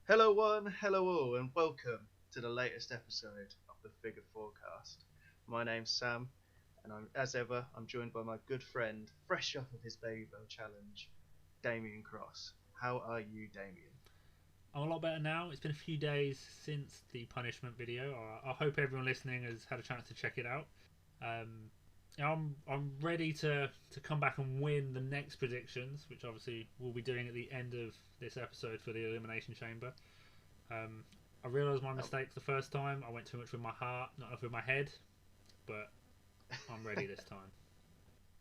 Hello all, and welcome to the latest episode of the Figure Fourcast. My name's Sam, and as ever, I'm joined by my good friend, fresh off of his Baby Bell challenge, Damien Cross. How are you, Damien? I'm a lot better now. It's been a few days since the punishment video. I hope everyone listening has had a chance to check it out. I'm ready to come back and win the next predictions, which obviously we'll be doing at the end of this episode for the Elimination Chamber. I realised my mistakes the first time. I went too much with my heart, not enough with my head, but I'm ready this time.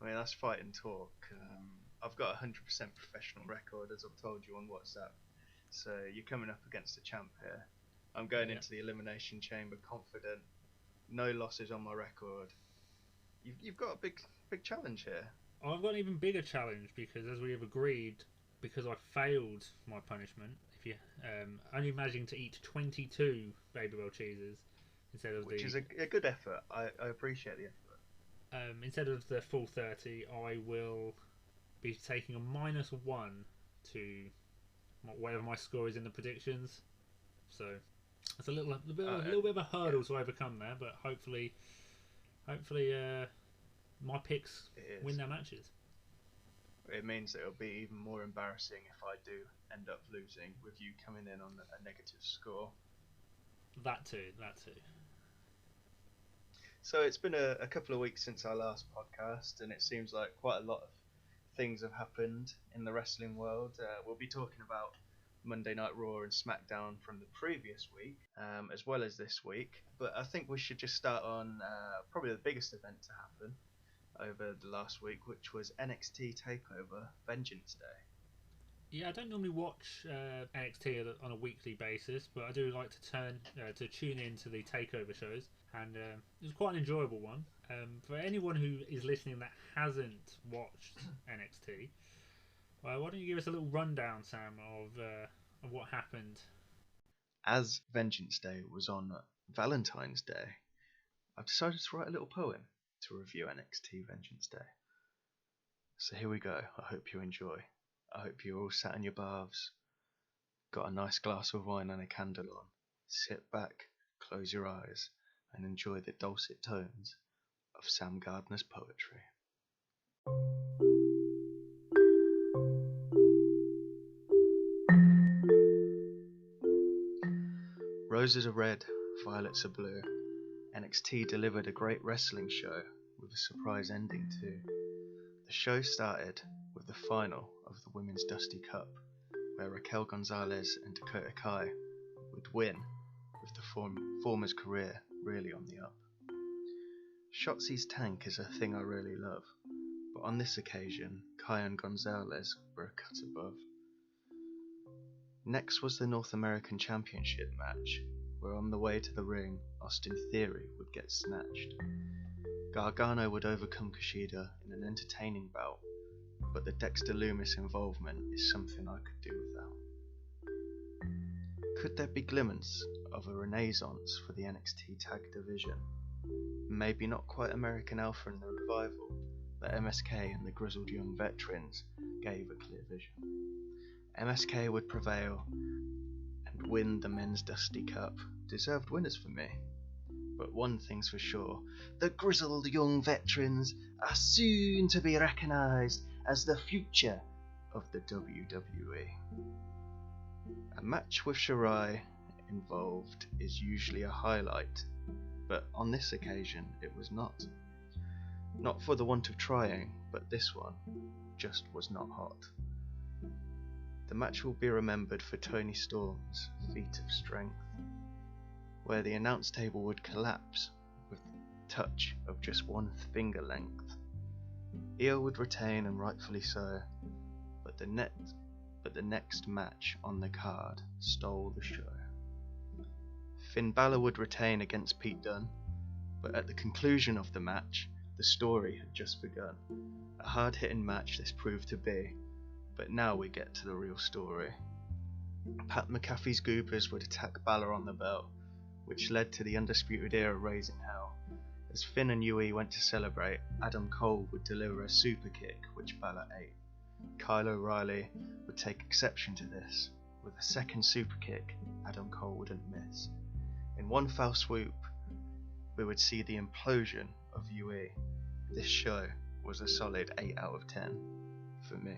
I mean, that's fighting talk. I've got a 100% professional record, as I've told you on WhatsApp. So you're coming up against a champ here. I'm going into the Elimination Chamber confident. No losses on my record. You've got a big challenge here. I've got an even bigger challenge because, as we have agreed, because I failed my punishment, if you only managing to eat 22 Baby Bell cheeses instead of which is a good effort. I appreciate the effort. Instead of the full 30, I will be taking a -1 to whatever my score is in the predictions. So it's a little bit of a hurdle to overcome there, but hopefully my picks win their matches. It means that it'll be even more embarrassing if I do end up losing with you coming in on a negative score. That too. So it's been a couple of weeks since our last podcast, and it seems like quite a lot of things have happened in the wrestling world. We'll be talking about Monday Night Raw and SmackDown from the previous week, as well as this week. But I think we should just start on probably the biggest event to happen over the last week, which was NXT TakeOver Vengeance Day. Yeah, I don't normally watch NXT on a weekly basis, but I do like to tune in to the TakeOver shows, and it was quite an enjoyable one. For anyone who is listening that hasn't watched NXT, why don't you give us a little rundown, Sam, of what happened? As Vengeance Day was on Valentine's Day, I've decided to write a little poem to review NXT Vengeance Day. So here we go. I hope you enjoy. I hope you're all sat in your baths, got a nice glass of wine and a candle on. Sit back, close your eyes, and enjoy the dulcet tones of Sam Gardner's poetry. Roses are red, violets are blue. NXT delivered a great wrestling show with a surprise ending too. The show started with the final of the Women's Dusty Cup, where Raquel Gonzalez and Dakota Kai would win, with the former's career really on the up. Shotzi's tank is a thing I really love, but on this occasion, Kai and Gonzalez were a cut above. Next was the North American Championship match, where on the way to the ring, Austin Theory would get snatched. Gargano would overcome Kushida in an entertaining bout, but the Dexter Lumis involvement is something I could do without. Could there be glimmers of a renaissance for the NXT Tag Division? Maybe not quite American Alpha and the Revival, but MSK and the grizzled young veterans gave a clear vision. MSK would prevail and win the Men's Dusty Cup. Deserved winners for me. But one thing's for sure, the grizzled young veterans are soon to be recognised as the future of the WWE. A match with Shirai involved is usually a highlight, but on this occasion it was not. Not for the want of trying, but this one just was not hot. The match will be remembered for Toni Storm's feat of strength, where the announce table would collapse with the touch of just one finger length. Io would retain, and rightfully so, but the next match on the card stole the show. Finn Balor would retain against Pete Dunne, but at the conclusion of the match, the story had just begun. A hard-hitting match this proved to be, but now we get to the real story. Pat McAfee's Goobers would attack Balor on the belt, which led to the Undisputed Era raising hell. As Finn and Yui went to celebrate, Adam Cole would deliver a super kick, which Balor ate. Kyle O'Reilly would take exception to this, with a second super kick Adam Cole wouldn't miss. In one foul swoop, we would see the implosion of UE. This show was a solid 8 out of 10 for me.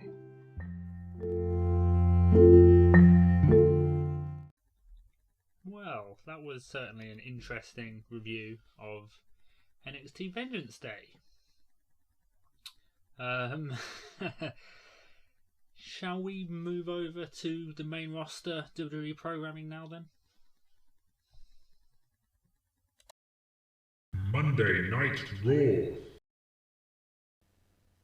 Well, that was certainly an interesting review of NXT Vengeance Day. Shall we move over to the main roster WWE programming now then? Monday Night Raw.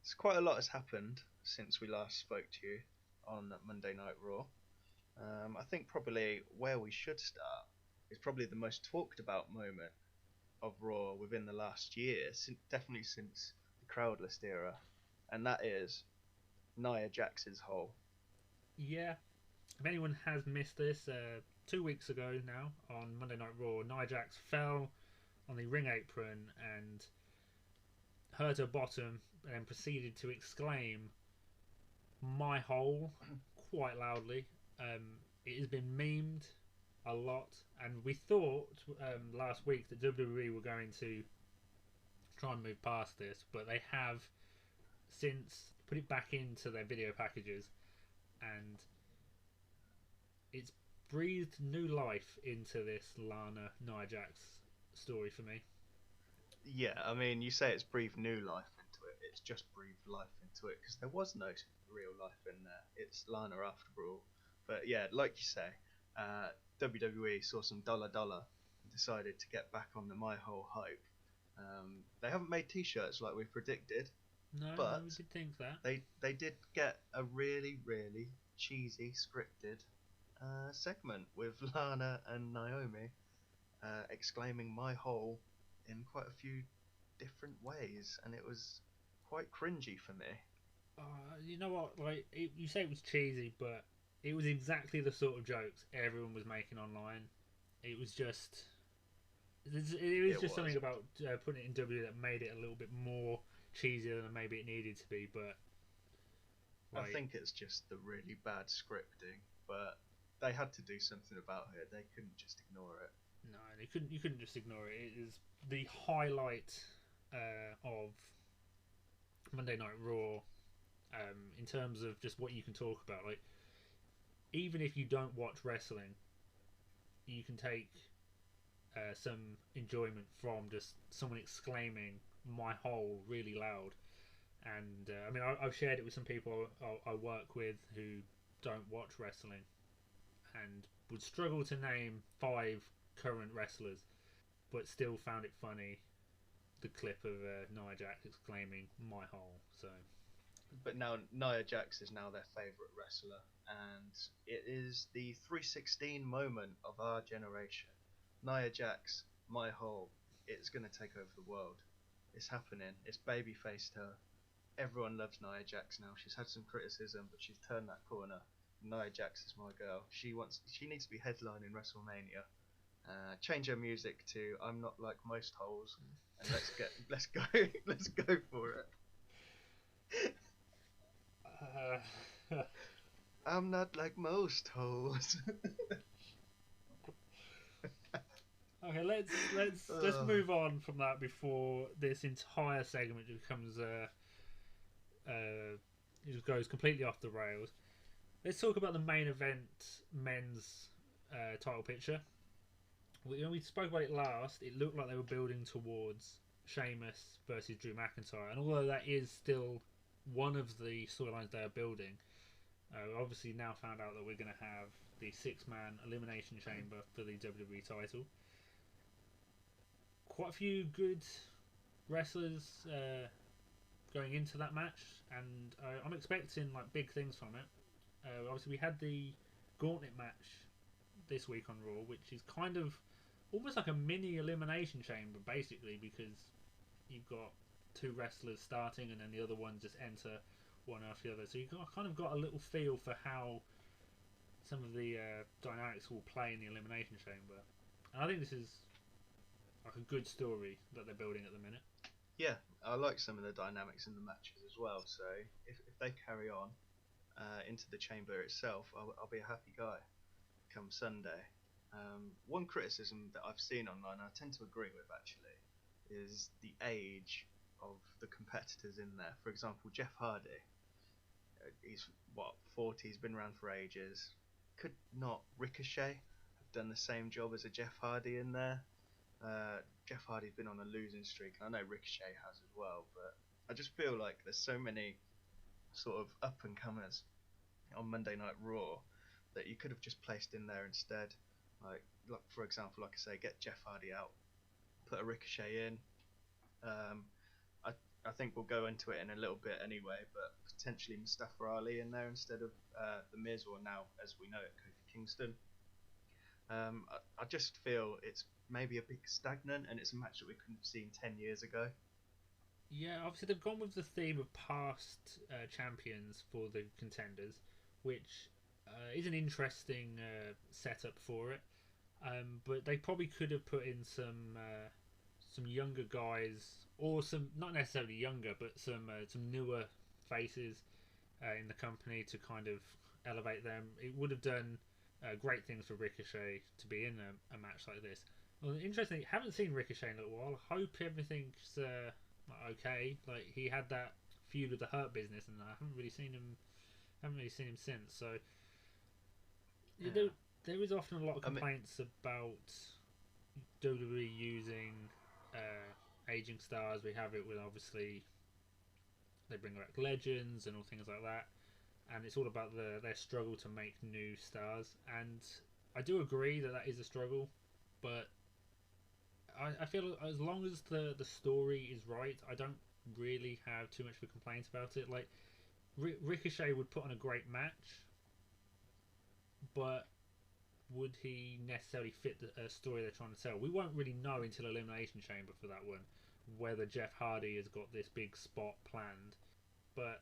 So quite a lot has happened since we last spoke to you on Monday Night Raw. I think probably where we should start is probably the most talked about moment of Raw within the last year, definitely since the crowdless era, and that is Nia Jax's hole. Yeah, if anyone has missed this, 2 weeks ago now on Monday Night Raw, Nia Jax fell on the ring apron and hurt her bottom and then proceeded to exclaim, "My hole," quite loudly. It has been memed a lot, and we thought last week that WWE were going to try and move past this, but they have since put it back into their video packages, and it's breathed new life into this Nia Jax story for me. Yeah, I mean, you say it's breathed new life into it. It's just breathed life into it because there was no real life in there. It's Lana after all. But yeah, like you say, WWE saw some dollar and decided to get back on the My Whole hype. They haven't made t-shirts like we predicted. No, but we did think that. They did get a really, really cheesy scripted segment with Lana and Naomi exclaiming "My hole" in quite a few different ways, and it was quite cringy for me. You know what? Like you say, it was cheesy, but it was exactly the sort of jokes everyone was making online. It was just. It was just something about putting it in W that made it a little bit more cheesier than maybe it needed to be, but I think it's just the really bad scripting, but they had to do something about it. They couldn't just ignore it. No, they couldn't. You couldn't just ignore it. It is the highlight of Monday Night Raw in terms of just what you can talk about. Like, even if you don't watch wrestling, you can take some enjoyment from just someone exclaiming "My hole" really loud. And I mean, I've shared it with some people I work with who don't watch wrestling and would struggle to name 5 current wrestlers, but still found it funny, the clip of Nia Jax exclaiming "My hole." So, but now Nia Jax is now their favourite wrestler, and it is the 316 moment of our generation. Nia Jax, "My hole," it's going to take over the world. It's happening. It's baby-faced her. Everyone loves Nia Jax now. She's had some criticism, but she's turned that corner. Nia Jax is my girl. She needs to be headlining WrestleMania. Change her music to "I'm Not Like Most Holes," and let's go for it. I'm not like most holes. Okay, let's move on from that before this entire segment becomes it goes completely off the rails. Let's talk about the main event men's title picture. We spoke about it last. It looked like they were building towards Sheamus versus Drew McIntyre, and although that is still one of the storylines they are building, we obviously now found out that we're going to have the 6-man Elimination Chamber for the WWE title. Quite a few good wrestlers going into that match, and I'm expecting like big things from it. Obviously, we had the Gauntlet match this week on Raw, which is kind of almost like a mini Elimination Chamber, basically, because you've got 2 wrestlers starting, and then the other ones just enter one after the other. So you've kind of got a little feel for how some of the dynamics will play in the Elimination Chamber, and I think this is like a good story that they're building at the minute. Yeah, I like some of the dynamics in the matches as well. So if they carry on into the chamber itself, I'll be a happy guy. come Sunday. One criticism that I've seen online, I tend to agree with actually, is the age of the competitors in there. For example, Jeff Hardy, he's 40, he's been around for ages. Could not Ricochet have done the same job as a Jeff Hardy in there? Jeff Hardy's been on a losing streak, and I know Ricochet has as well, but I just feel like there's so many sort of up and comers on Monday Night Raw that you could have just placed in there instead. Like for example, like I say, get Jeff Hardy out, put a Ricochet in. I think we'll go into it in a little bit anyway, but potentially Mustafa Ali in there instead of The Miz, or now as we know it, Kofi Kingston. I just feel it's maybe a bit stagnant, and it's a match that we couldn't have seen 10 years ago. Yeah, obviously they've gone with the theme of past champions for the contenders, which is an interesting setup for it. But they probably could have put in some younger guys, or some, not necessarily younger, but some newer faces in the company to kind of elevate them. It would have done great things for Ricochet to be in a match like this. Well, interestingly, haven't seen Ricochet in a little while. Hope everything's okay. Like, he had that feud with the Hurt Business, and I haven't really seen him since. So yeah. There is often a lot of complaints about WWE using aging stars. We have it with, obviously, they bring back legends and all things like that, and it's all about their struggle to make new stars. And I do agree that is a struggle, but I feel as long as the story is right, I don't really have too much of a complaint about it. Like, Ricochet would put on a great match, but would he necessarily fit the story they're trying to tell? We won't really know until Elimination Chamber for that one, whether Jeff Hardy has got this big spot planned. But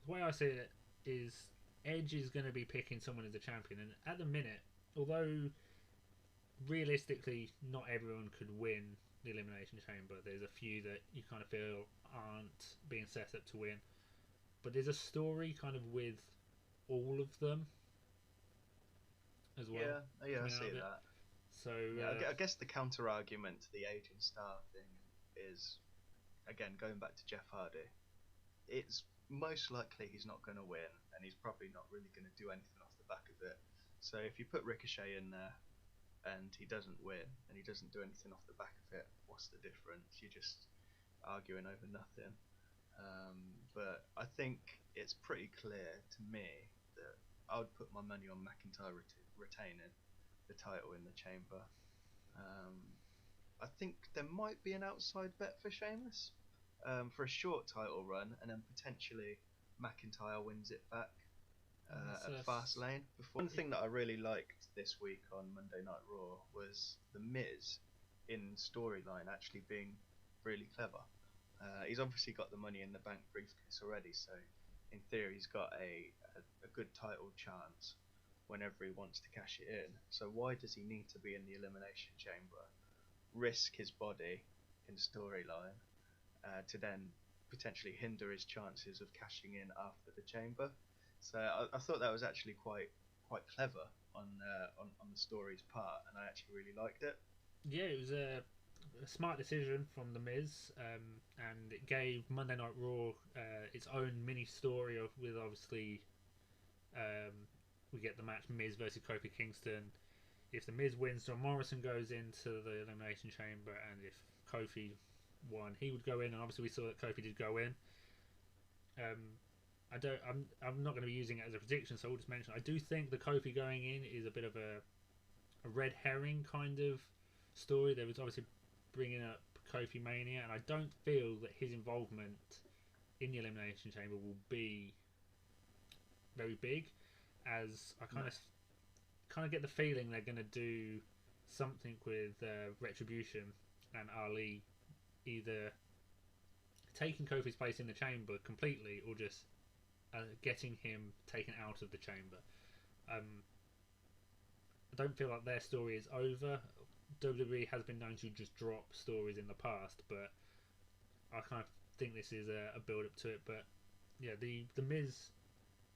the way I see it is Edge is going to be picking someone as a champion, and at the minute, although realistically not everyone could win the Elimination Chamber, there's a few that you kind of feel aren't being set up to win, but there's a story kind of with all of them as well. Yeah, I see that. So I guess the counter argument to the aging star thing is, again, going back to Jeff Hardy, it's most likely he's not going to win, and he's probably not really going to do anything off the back of it. So if you put Ricochet in there and he doesn't win and he doesn't do anything off the back of it, what's the difference? You're just arguing over nothing. But I think it's pretty clear to me that I would put my money on McIntyre retaining the title in the Chamber. I think there might be an outside bet for Sheamus for a short title run, and then potentially McIntyre wins it back at Fastlane. One thing that I really liked this week on Monday Night Raw was The Miz in storyline actually being really clever. He's obviously got the Money in the Bank briefcase already, so in theory he's got a good title chance whenever he wants to cash it in. So why does he need to be in the Elimination Chamber, risk his body in storyline to then potentially hinder his chances of cashing in after the Chamber? So I thought that was actually quite clever on the story's part, and I actually really liked it. Yeah, it was a smart decision from The Miz, and it gave Monday Night Raw its own mini story with, obviously, we get the match Miz versus Kofi Kingston. If The Miz wins, John Morrison goes into the Elimination Chamber, and if Kofi won, he would go in, and obviously we saw that Kofi did go in. I'm not going to be using it as a prediction, so I'll just mention I do think the Kofi going in is a bit of a red herring kind of story. There was obviously bringing up Kofi Mania, and I don't feel that his involvement in the Elimination Chamber will be very big, as I kind of get the feeling they're going to do something with Retribution and Ali, either taking Kofi's place in the Chamber completely, or just getting him taken out of the Chamber. I don't feel like their story is over. WWE has been known to just drop stories in the past, but I kind of think this is a build up to it. But yeah, the Miz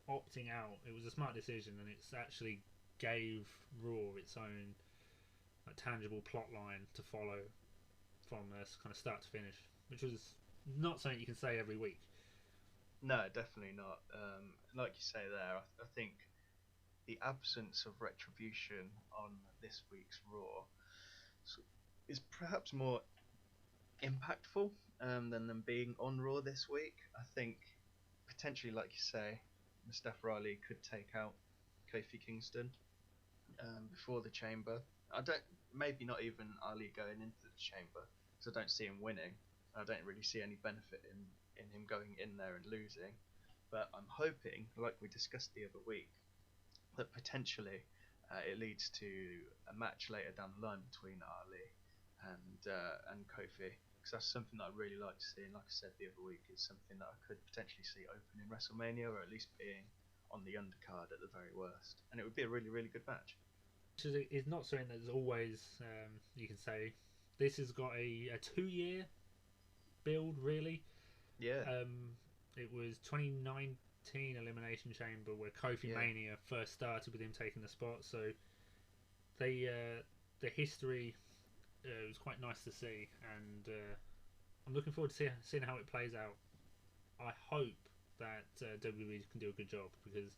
opting out, it was a smart decision, and it's actually gave Raw its own tangible plot line to follow from kind of start to finish, which was not something you can say every week. No, definitely not. Like you say there, I think the absence of retribution on this week's Raw is perhaps more impactful than them being on Raw this week. I think potentially, like you say, Mustafa Ali could take out Kofi Kingston before the Chamber. Maybe not even Ali going into the Chamber, because I don't see him winning. I don't really see any benefit in him going in there and losing. But I'm hoping, like we discussed the other week, that potentially it leads to a match later down the line between Ali and Kofi, because that's something that I really like to see. And like I said the other week, it's something that I could potentially see open in WrestleMania, or at least being on the undercard at the very worst. And it would be a really, really good match. It's not something that's always, you can say, this has got a 2-year build, really. Yeah. It was 2019 Elimination Chamber where Kofi Mania first started with him taking the spot, so the history was quite nice to see, and I'm looking forward to seeing how it plays out. I hope that WWE can do a good job, because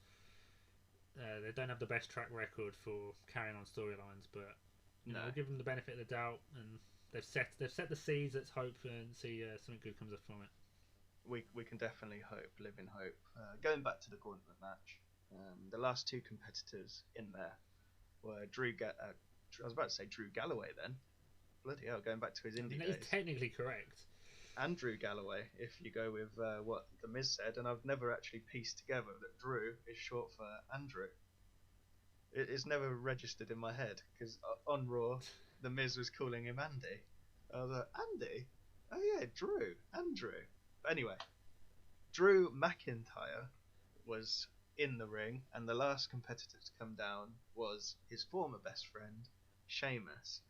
they don't have the best track record for carrying on storylines, but I'll give them the benefit of the doubt, and they've set the seeds. Let's hope and see something good comes up from it. We can definitely live in hope. Going back to the gauntlet match, the last two competitors in there were Drew Galloway then. Bloody hell, going back to his indie days. That is technically correct. Andrew Galloway, if you go with what The Miz said, and I've never actually pieced together that Drew is short for Andrew. It's never registered in my head, because on Raw, The Miz was calling him Andy. I was like, Andy? Oh yeah, Drew, Andrew. But anyway, Drew McIntyre was in the ring, and the last competitor to come down was his former best friend, Sheamus.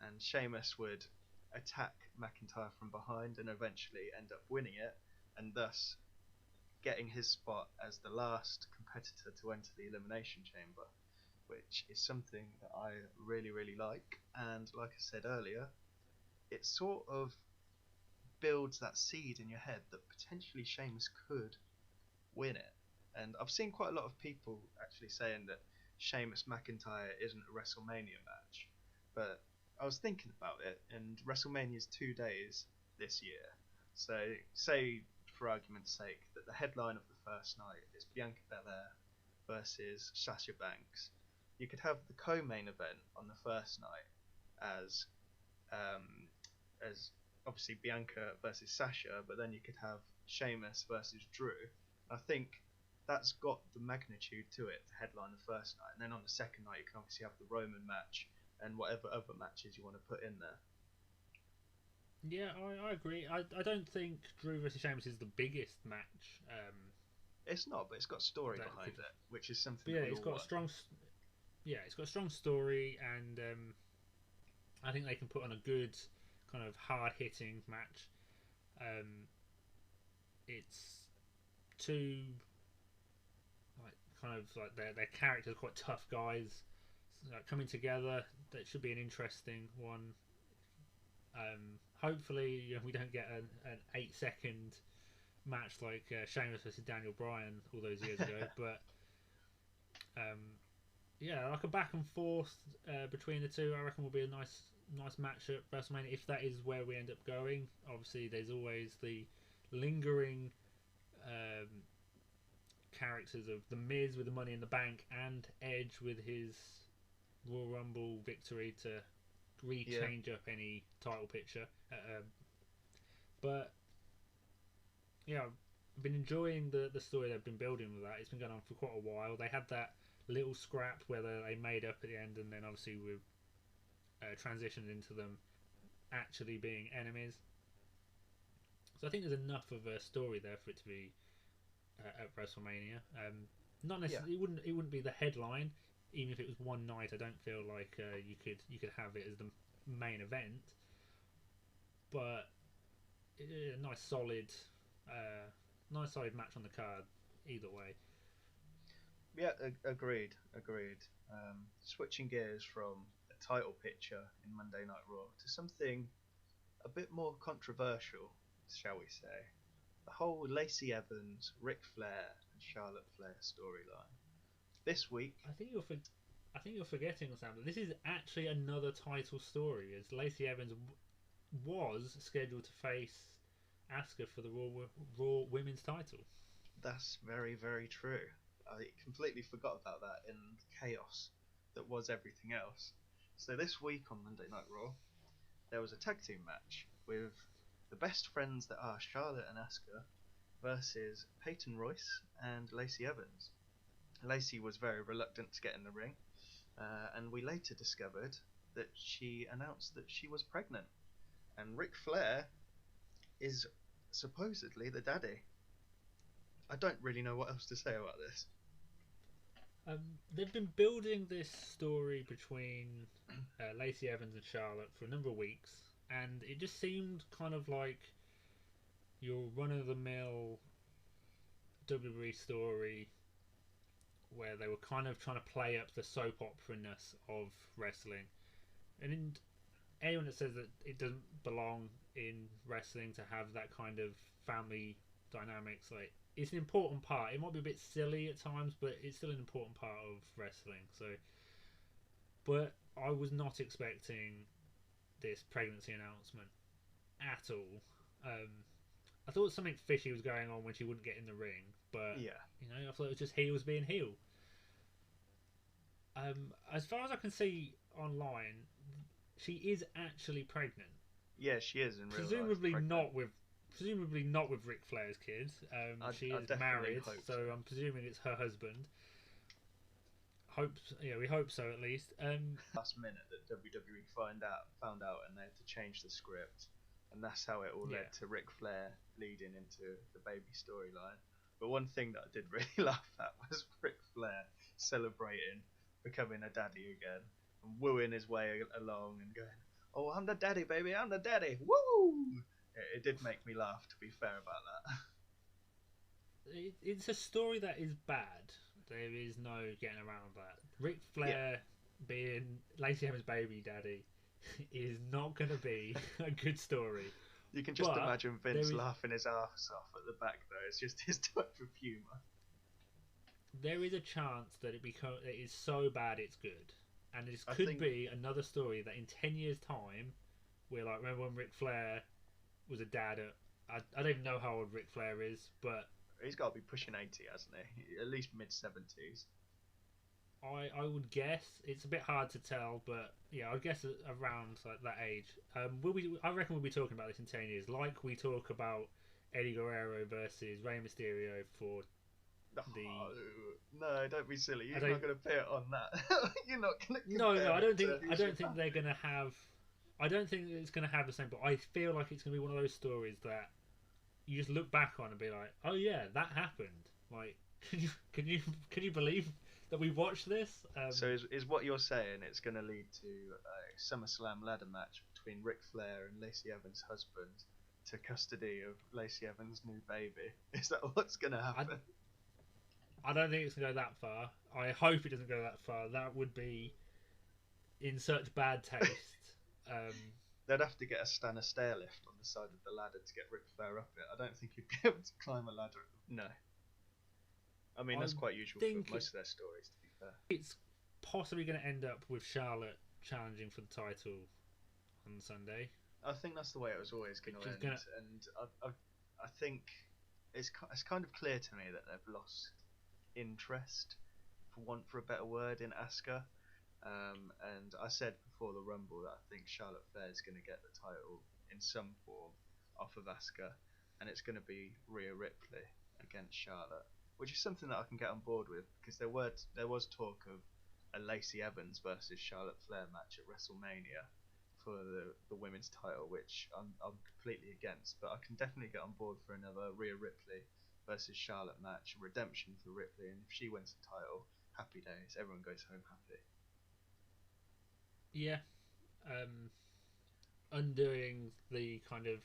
And Sheamus would attack McIntyre from behind and eventually end up winning it, and thus getting his spot as the last competitor to enter the Elimination Chamber, which is something that I really, really like. And like I said earlier, it sort of builds that seed in your head that potentially Sheamus could win it. And I've seen quite a lot of people actually saying that Sheamus McIntyre isn't a WrestleMania match, but I was thinking about it, and WrestleMania's 2 days this year. So, say, for argument's sake, that the headline of the first night is Bianca Belair versus Sasha Banks. You could have the co-main event on the first night as obviously Bianca versus Sasha, but then you could have Sheamus versus Drew. I think that's got the magnitude to it to headline the first night, and then on the second night you can obviously have the Roman match and whatever other matches you want to put in there. Yeah, I agree. I don't think Drew versus Sheamus is the biggest match. It's not, but it's got story behind it, which is something. Yeah, it's got a strong. Yeah, it's got a strong story, and I think they can put on a good kind of hard-hitting match. It's two their characters, quite tough guys, coming together. That should be an interesting one. Hopefully, we don't get an 8-second match like Sheamus versus Daniel Bryan all those years ago. But like a back and forth between the two, I reckon will be a nice match at WrestleMania, if that is where we end up going. Obviously, there's always the lingering characters of The Miz with the Money in the Bank and Edge with his Royal Rumble victory to change up any title picture. But yeah, I've been enjoying the story they've been building with that. It's been going on for quite a while. They had that little scrap where they made up at the end, and then obviously we've transitioned into them actually being enemies. So I think there's enough of a story there for it to be at WrestleMania. Not necessarily, it wouldn't be the headline. Even if it was one night, I don't feel like you could have it as the main event. But a nice solid match on the card either way. Yeah, agreed. Switching gears from a title picture in Monday Night Raw to something a bit more controversial, shall we say. The whole Lacey Evans, Ric Flair, and Charlotte Flair storyline. This week, I think you're forgetting, Sam, that this is actually another title story, as Lacey Evans was scheduled to face Asuka for the Raw Women's title. that's very, very true. I completely forgot about that in the chaos that was everything else. So this week on Monday Night Raw, there was a tag team match with the best friends that are Charlotte and Asuka versus Peyton Royce and Lacey Evans. Lacey was very reluctant to get in the ring, and we later discovered that she announced that she was pregnant, and Ric Flair is supposedly the daddy. I don't really know what else to say about this. They've been building this story between Lacey Evans and Charlotte for a number of weeks, and it just seemed kind of like your run-of-the-mill WWE story where they were kind of trying to play up the soap opera-ness of wrestling. And anyone that says that it doesn't belong in wrestling to have that kind of family dynamics, like, it's an important part. It might be a bit silly at times, but it's still an important part of wrestling. So, but I was not expecting this pregnancy announcement at all. I thought something fishy was going on when she wouldn't get in the ring, but Yeah, I thought it was just heels being heel. As far as I can see online, she is actually pregnant. yeah, she is in real Presumably life. Presumably not with Ric Flair's kid. She is married, so I'm presuming it's her husband. We hope so at least. Last minute that WWE found out, and they had to change the script, and that's how it all led to Ric Flair leading into the baby storyline. But one thing that I did really laugh at was Ric Flair celebrating becoming a daddy again and wooing his way along and going, "Oh, I'm the daddy, baby! I'm the daddy! Woo!" It did make me laugh, to be fair about that. It's a story that is bad. There is no getting around that. Ric Flair being Lacey Evans' baby daddy is not going to be a good story. You can just imagine Vince laughing his ass off at the back, though. It's just his type of humour. There is a chance that it is so bad it's good. And this could be another story that in 10 years' time, we're like, remember when Ric Flair was a dad at... I don't even know how old Ric Flair is, but... He's got to be pushing 80, hasn't he? At least mid-70s. I would guess. It's a bit hard to tell, but yeah, I guess around like that age. I reckon we'll be talking about this in 10 years, like we talk about Eddie Guerrero versus Rey Mysterio for the... No, don't be silly. You're not going to put it on that. You're not going to. No, I don't think they're going to have. I don't think it's going to have the same. But I feel like it's going to be one of those stories that you just look back on and be like, "Oh yeah, that happened." Like, can you believe that we watched this? So is what you're saying? It's going to lead to a SummerSlam ladder match between Ric Flair and Lacey Evans' husband to custody of Lacey Evans' new baby. Is that what's going to happen? I don't think it's going to go that far. I hope it doesn't go that far. That would be in such bad taste. They'd have to get a stair lift on the side of the ladder to get Ric Flair up it. I don't think he'd be able to climb a ladder. No. I mean, that's quite usual for most of their stories, to be fair. It's possibly going to end up with Charlotte challenging for the title on Sunday. I think that's the way it was always going to end. And I think it's kind of clear to me that they've lost interest, for want for a better word, in Asuka. And I said before the Rumble that I think Charlotte Flair is going to get the title in some form off of Asuka, and it's going to be Rhea Ripley against Charlotte, which is something that I can get on board with, because there was talk of a Lacey Evans versus Charlotte Flair match at WrestleMania for the women's title, which I'm completely against, but I can definitely get on board for another Rhea Ripley versus Charlotte match, redemption for Ripley, and if she wins the title, happy days, everyone goes home happy. Yeah, undoing the kind of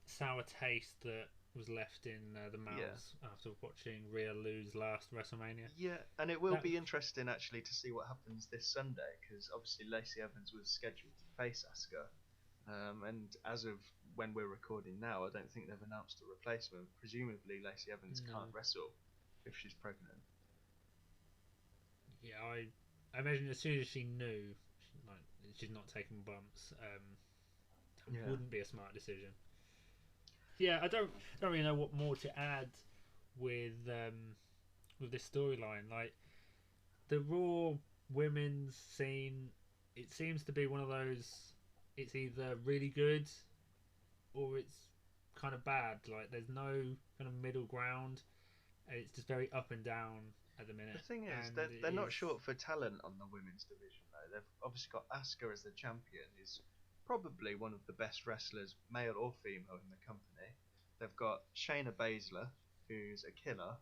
sour taste that was left in the mouths after watching Rhea lose last WrestleMania. Yeah, and it will be interesting actually to see what happens this Sunday, because obviously Lacey Evans was scheduled to face Asuka, and as of when we're recording now, I don't think they've announced a replacement. Presumably Lacey Evans can't wrestle if she's pregnant. Yeah, I imagine as soon as she knew she's not taking bumps, wouldn't be a smart decision. Yeah, I don't really know what more to add with this storyline. Like, the Raw women's scene, it seems to be one of those. It's either really good or it's kind of bad. Like, there's no kind of middle ground, and it's just very up and down at the minute. The thing is, they're not short for talent on the women's division though. They've obviously got Asuka as the champion, who's probably one of the best wrestlers, male or female, in the company. They've got Shayna Baszler, who's a killer,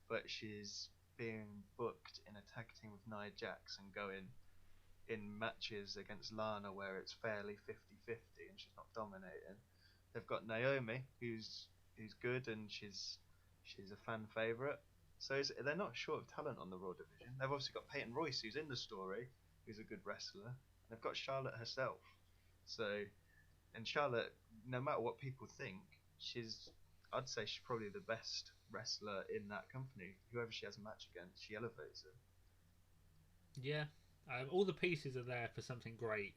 but she's being booked in a tag team with Nia Jax and going in matches against Lana where it's fairly 50-50 and she's not dominating. They've got Naomi, who's good and she's a fan favourite. So they're not short of talent on the Raw division. They've also got Peyton Royce, who's in the story, who's a good wrestler. They've got Charlotte herself. So, and Charlotte, no matter what people think, I'd say she's probably the best wrestler in that company. Whoever she has a match against, she elevates it. Yeah, all the pieces are there for something great.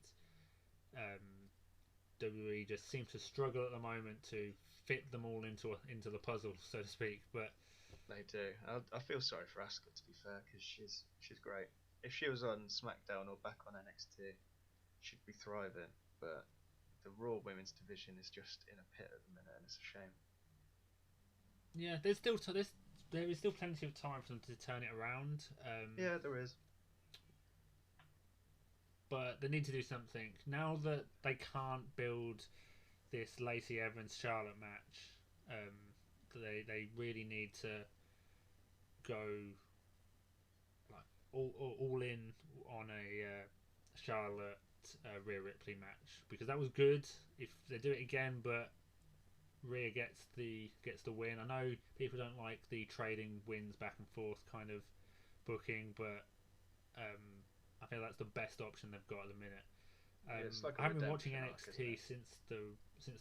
WWE just seems to struggle at the moment to fit them all into the puzzle, so to speak. But they do. I feel sorry for Asuka, to be fair, because she's great. If she was on SmackDown or back on NXT, she'd be thriving. But the Raw Women's division is just in a pit at the minute, and it's a shame. Yeah, there is still plenty of time for them to turn it around. Yeah, there is. But they need to do something now that they can't build this Lacey Evans Charlotte match. They really need to go like all in on a Charlotte Rhea Ripley match, because that was good. If they do it again, but Rhea gets the win. I know people don't like the trading wins back and forth kind of booking, but I feel that's the best option they've got at the minute. I haven't been watching NXT since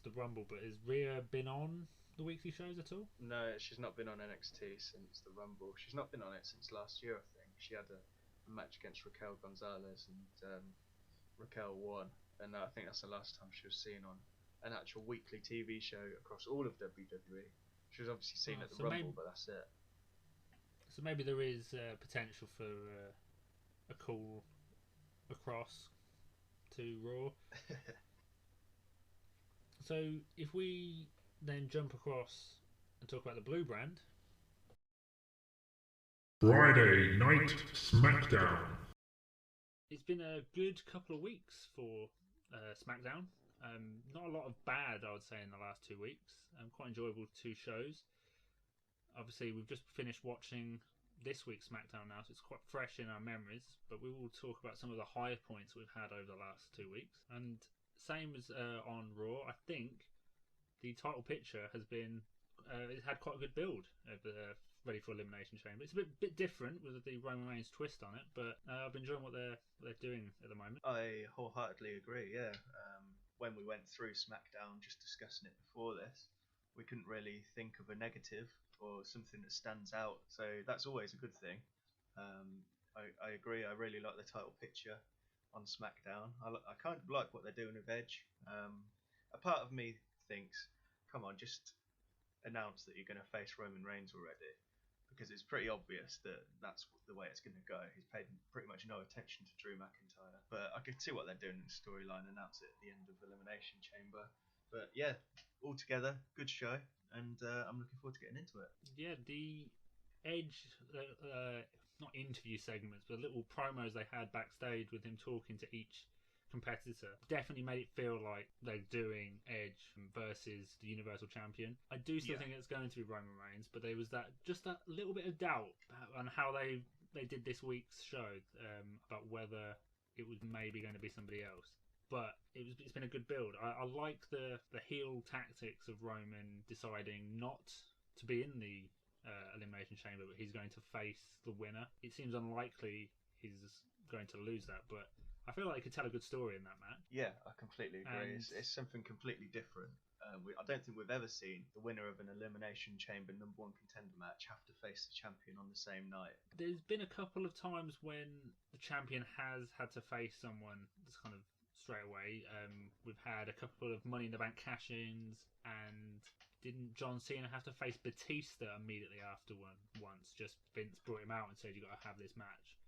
the Rumble, but has Rhea been on the weekly shows at all? No, she's not been on NXT since the Rumble. She's not been on it since last year, I think. She had a match against Raquel Gonzalez and Raquel won, and I think that's the last time she was seen on an actual weekly TV show across all of WWE. She was obviously seen at the Rumble, but that's it. So maybe there is potential for a call across to Raw. So if we then jump across and talk about the Blue brand. Friday Night SmackDown. It's been a good couple of weeks for SmackDown. Not a lot of bad, I would say, in the last 2 weeks. Quite enjoyable 2 shows. Obviously, we've just finished watching this week's SmackDown now, so it's quite fresh in our memories. But we will talk about some of the high points we've had over the last 2 weeks. And same as on Raw, I think the title picture has been it's had quite a good build ready for Elimination Chamber. It's a bit different with the Roman Reigns twist on it, but I've been enjoying what they're doing at the moment. I wholeheartedly agree. Yeah, when we went through SmackDown, just discussing it before this, we couldn't really think of a negative or something that stands out. So that's always a good thing. I agree. I really like the title picture on SmackDown. I kind of like what they're doing with Edge. A part of me thinks, come on, just announce that you're going to face Roman Reigns already, because it's pretty obvious that that's the way it's going to go. He's paid pretty much no attention to Drew McIntyre, but I could see what they're doing in the storyline, announce it at the end of Elimination Chamber. But yeah, altogether, good show, and I'm looking forward to getting into it. Yeah, the Edge, not interview segments, but little promos they had backstage with him talking to each competitor definitely made it feel like they're doing Edge versus the Universal Champion. I do still think it's going to be Roman Reigns, but there was that little bit of doubt on how they did this week's show, about whether it was maybe going to be somebody else. but it's been a good build. I like the heel tactics of Roman deciding not to be in the Elimination Chamber, but he's going to face the winner. It seems unlikely he's going to lose that, but I feel like he could tell a good story in that match. Yeah, I completely agree. And It's something completely different. I don't think we've ever seen the winner of an Elimination Chamber #1 contender match have to face the champion on the same night. there's been a couple of times when the champion has had to face someone that's kind of straight away. We've had a couple of Money in the Bank cash-ins, and didn't John Cena have to face Batista immediately after one once? Just Vince brought him out and said, "You got to have this match."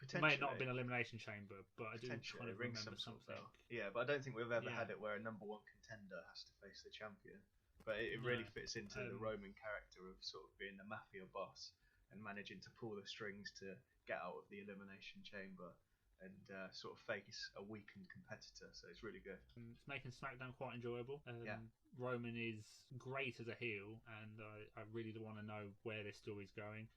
It may not have been Elimination Chamber, but I do kind of remember something. Yeah, but I don't think we've ever had it where a #1 contender has to face the champion. But it really fits into the Roman character of sort of being the mafia boss and managing to pull the strings to get out of the Elimination Chamber and sort of face a weakened competitor. So it's really good. It's making SmackDown quite enjoyable. Roman is great as a heel, and I really do want to know where this story's going.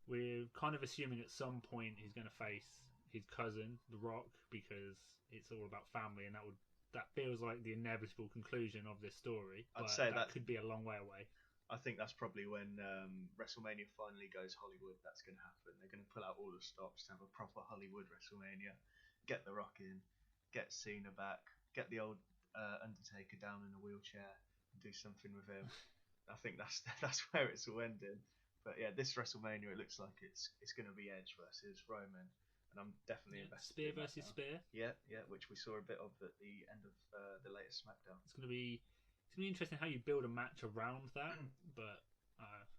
We're kind of assuming at some point he's going to face his cousin, The Rock, because it's all about family, and that feels like the inevitable conclusion of this story. I'd say that could be a long way away. I think that's probably when WrestleMania finally goes Hollywood. That's going to happen. They're going to pull out all the stops to have a proper Hollywood WrestleMania. Get The Rock in, get Cena back, get the old Undertaker down in a wheelchair, and do something with him. I think that's where it's all ending. But yeah, this WrestleMania, it looks like it's going to be Edge versus Roman, and I'm definitely invested. Spear versus Spear. Yeah, which we saw a bit of at the end of the latest SmackDown. It's going to be interesting how you build a match around that, but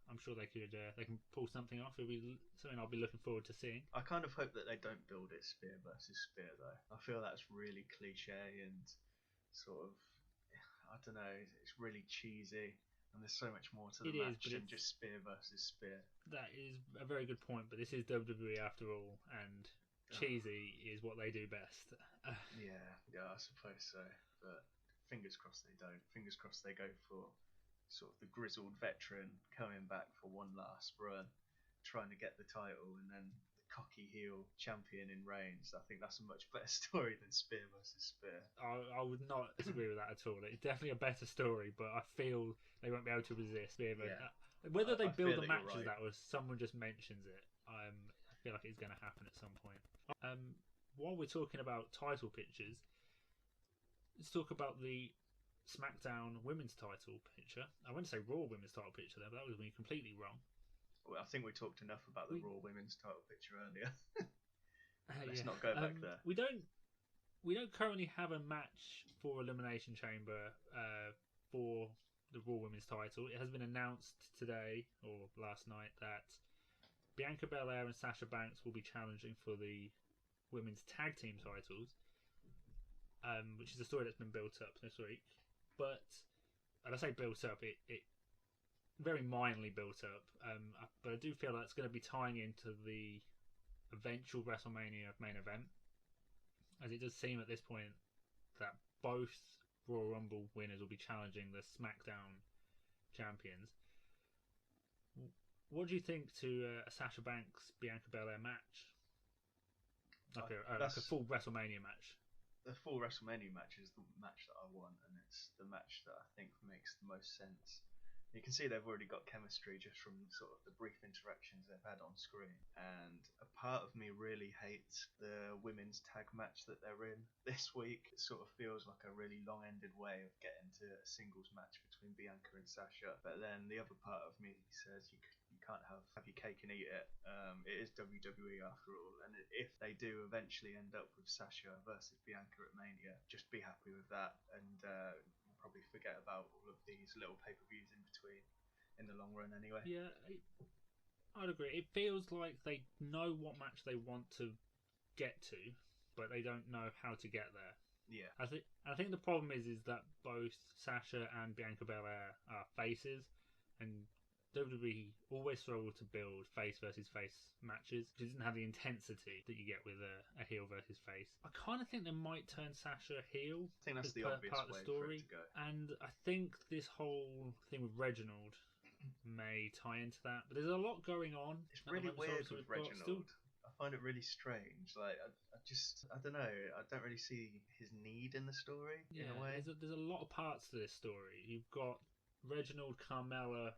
I'm sure they can pull something off. It'll be something I'll be looking forward to seeing. I kind of hope that they don't build it Spear versus Spear though. I feel that's really cliche and sort of, I don't know, it's really cheesy. And there's so much more to the match than just Spear versus Spear. That is a very good point, but this is WWE after all, and cheesy is what they do best. Yeah, I suppose so. But fingers crossed they don't. Fingers crossed they go for sort of the grizzled veteran coming back for one last run, trying to get the title, and then the cocky heel champion in Reigns. I think that's a much better story than Spear versus Spear. I would not disagree with that at all. It's definitely a better story, but I feel they won't be able to resist Spear versus... Whether they build the match as that or someone just mentions it, I feel like it's going to happen at some point. While we're talking about title pictures, let's talk about the SmackDown women's title picture. I wouldn't say Raw women's title picture there, but that was me completely wrong. Well, I think we talked enough about the Raw women's title picture earlier. Let's not go back there. We don't currently have a match for Elimination Chamber for the Raw women's title. It has been announced today or last night that Bianca Belair and Sasha Banks will be challenging for the women's tag team titles, which is a story that's been built up this week. But, and I say built up, it very minorly built up, but I do feel that's going to be tying into the eventual WrestleMania main event, as it does seem at this point that both Royal Rumble winners will be challenging the SmackDown champions. What do you think to a Sasha Banks Bianca Belair match? Like a full WrestleMania match. The full WrestleMania match is the match that I want, and it's the match that I think makes the most sense. You can see they've already got chemistry just from sort of the brief interactions they've had on screen. And a part of me really hates the women's tag match that they're in this week. It sort of feels like a really long-ended way of getting to a singles match between Bianca and Sasha. But then the other part of me says you can't have your cake and eat it. It is WWE after all. And if they do eventually end up with Sasha versus Bianca at Mania, just be happy with that. And probably forget about all of these little pay-per-views in between in the long run anyway. Yeah, I'd agree. It feels like they know what match they want to get to, but they don't know how to get there. Yeah. I think the problem is that both Sasha and Bianca Belair are faces, and WWE always struggle to build face versus face matches because it doesn't have the intensity that you get with a heel versus face. I kind of think they might turn Sasha heel. I think that's the obvious part of way the story. for it to go. And I think this whole thing with Reginald may tie into that. But there's a lot going on. It's really weird with Reginald. I find it really strange. Like, I don't know. I don't really see his need in the story in a way. There's a lot of parts to this story. You've got Reginald, Carmella,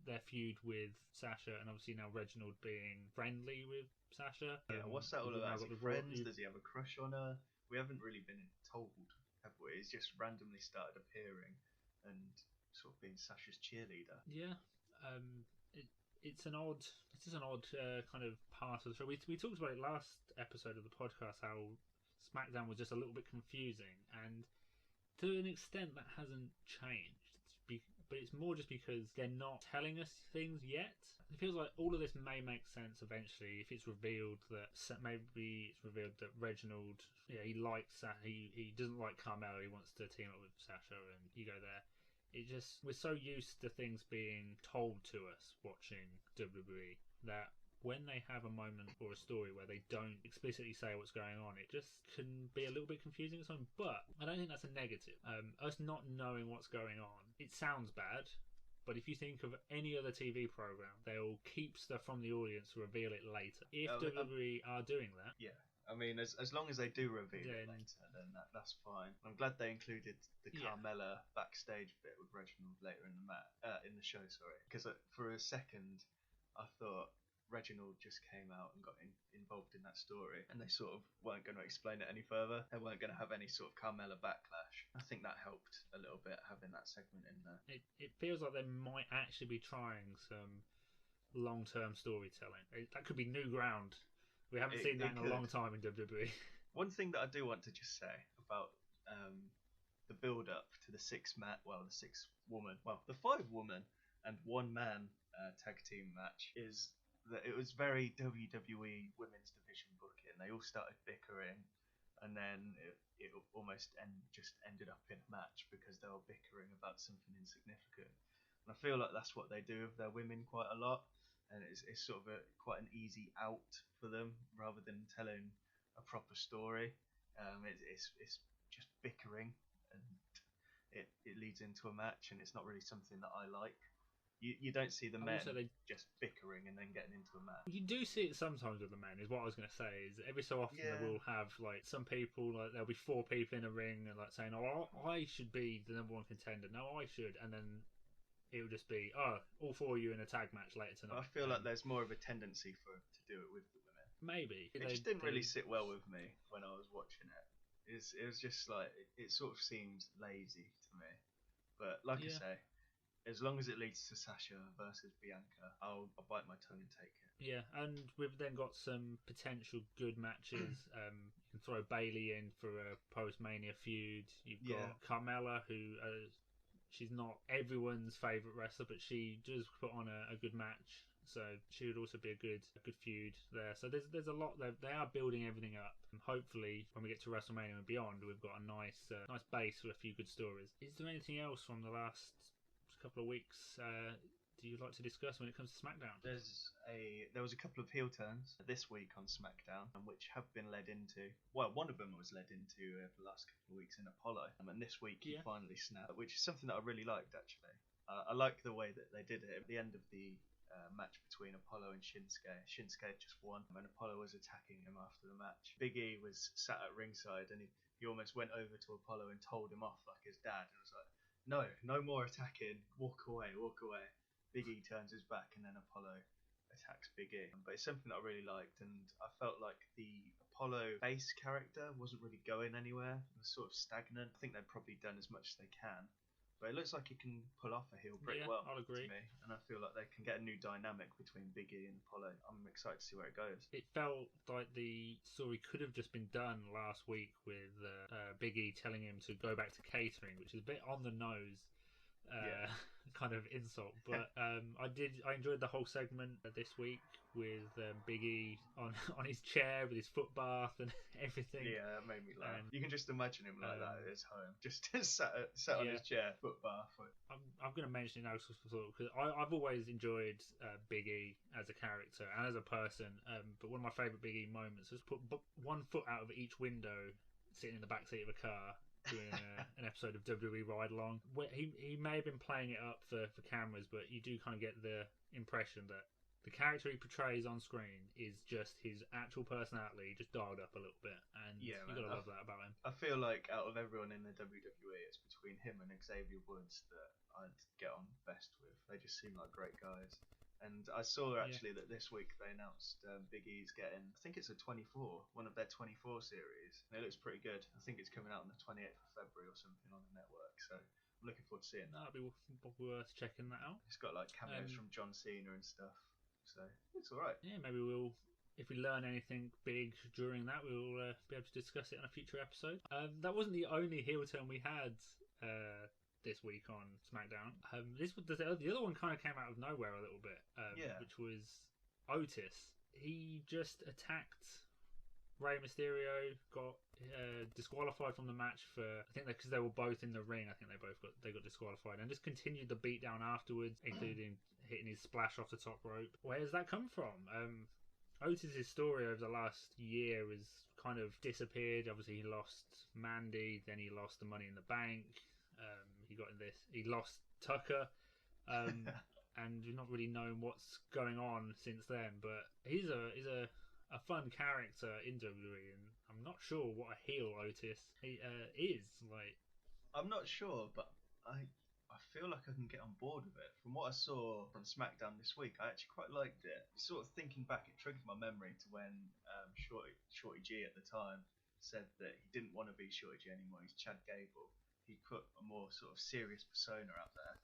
their feud with Sasha, and obviously now Reginald being friendly with Sasha. Yeah, what's that all about? Is he friends? Does he have a crush on her? We haven't really been told, have we? He's just randomly started appearing and sort of being Sasha's cheerleader. Yeah. It's an odd kind of part of the show. We talked about it last episode of the podcast, how SmackDown was just a little bit confusing, and to an extent that hasn't changed. But it's more just because they're not telling us things yet. It feels like all of this may make sense eventually if it's revealed that Reginald, he likes that he doesn't like Carmella. He wants to team up with Sasha, and you go there. We're so used to things being told to us watching WWE that when they have a moment or a story where they don't explicitly say what's going on, it just can be a little bit confusing at times. But I don't think that's a negative. Us not knowing what's going on, it sounds bad, but if you think of any other TV program, they'll keep stuff from the audience to reveal it later. If WWE are doing that, yeah. I mean, as long as they do reveal it later, then that's fine. I'm glad they included the Carmella backstage bit with Reginald later in the show. Sorry, because for a second I thought Reginald just came out and got involved in that story, and they sort of weren't going to explain it any further. They weren't going to have any sort of Carmella backlash. I think that helped a little bit having that segment in there. It feels like they might actually be trying some long-term storytelling. That could be new ground. We haven't seen that in a long time in WWE. One thing that I do want to just say about the build-up to the the 5-woman and 1-man tag team match is that it was very WWE Women's Division booking. They all started bickering, and then it almost just ended up in a match because they were bickering about something insignificant. And I feel like that's what they do with their women quite a lot. And it's sort of quite an easy out for them rather than telling a proper story. It's just bickering, and it leads into a match, and it's not really something that I like. You don't see the men just bickering and then getting into a match. You do see it sometimes with the men, is what I was going to say. Is every so often they will have like some people, like there'll be 4 people in a ring and like saying, "Oh, I should be the number 1 contender. No, I should," and then it would just be, all 4 of you in a tag match later tonight. I feel like there's more of a tendency to do it with the women. Maybe. It just didn't really sit well with me when I was watching it. It was just like, it sort of seemed lazy to me. But like I say, as long as it leads to Sasha versus Bianca, I'll bite my tongue and take it. Yeah, and we've then got some potential good matches. You can throw Bayley in for a post-Mania feud. You've got Carmella, who... she's not everyone's favourite wrestler, but she does put on a good match, so she would also be a good feud there. So there's a lot. They are building everything up, and hopefully when we get to WrestleMania and beyond, we've got a nice base with a few good stories. Is there anything else from the last couple of weeks do you like to discuss when it comes to SmackDown? There was a couple of heel turns this week on SmackDown, which have been led into. Well, one of them was led into the last couple of weeks in Apollo, and this week he finally snapped, which is something that I really liked actually. I like the way that they did it at the end of the match between Apollo and Shinsuke. Shinsuke just won, and Apollo was attacking him after the match. Big E was sat at ringside, and he almost went over to Apollo and told him off like his dad, and was like, no more attacking, walk away. Big E turns his back, and then Apollo attacks Big E. But it's something that I really liked, and I felt like the Apollo base character wasn't really going anywhere. It was sort of stagnant. I think they've probably done as much as they can, but it looks like he can pull off a heel pretty well. I'll agree. To me, and I feel like they can get a new dynamic between Big E and Apollo. I'm excited to see where it goes. It felt like the story could have just been done last week with Big E telling him to go back to catering, which is a bit on the nose. Kind of insult, but I enjoyed the whole segment this week with Big E on his chair with his foot bath and everything. Yeah, that made me laugh. You can just imagine him like that at his home, just sat on his chair, foot bath. I'm going to mention it now because I've always enjoyed Big E as a character and as a person, but one of my favourite Big E moments was put one foot out of each window, sitting in the back seat of a car, doing an episode of WWE Ride Along. He may have been playing it up for cameras, but you do kind of get the impression that the character he portrays on screen is just his actual personality, just dialed up a little bit, and Yeah, you man, gotta love that about him. I feel like out of everyone in the WWE, it's between him and Xavier Woods that I'd get on best with. They just seem like great guys. And I saw actually that this week they announced Big E's getting, I think it's a 24, one of their 24 series. And it looks pretty good. I think it's coming out on the 28th of February or something on the network. So I'm looking forward to seeing that. That'd be worth checking that out. It's got like cameos from John Cena and stuff. So it's alright. Yeah, maybe we'll, if we learn anything big during that, we'll be able to discuss it on a future episode. That wasn't the only heel turn we had this week on SmackDown. This was the other one kind of came out of nowhere a little bit, which was Otis. He just attacked Rey Mysterio, got disqualified from the match for, I think because they were both in the ring. I think they got disqualified, and just continued the beatdown afterwards, including hitting his splash off the top rope. Where does that come from? Otis's story over the last year has kind of disappeared. Obviously, he lost Mandy, then he lost the Money in the Bank. He lost Tucker, and we've not really known what's going on since then. But he's a fun character in WWE, and I'm not sure what a heel Otis is like. I'm not sure, but I feel like I can get on board with it. From what I saw from SmackDown this week, I actually quite liked it. Sort of thinking back, it triggered my memory to when Shorty G at the time said that he didn't want to be Shorty G anymore. He's Chad Gable. He put a more sort of serious persona out there.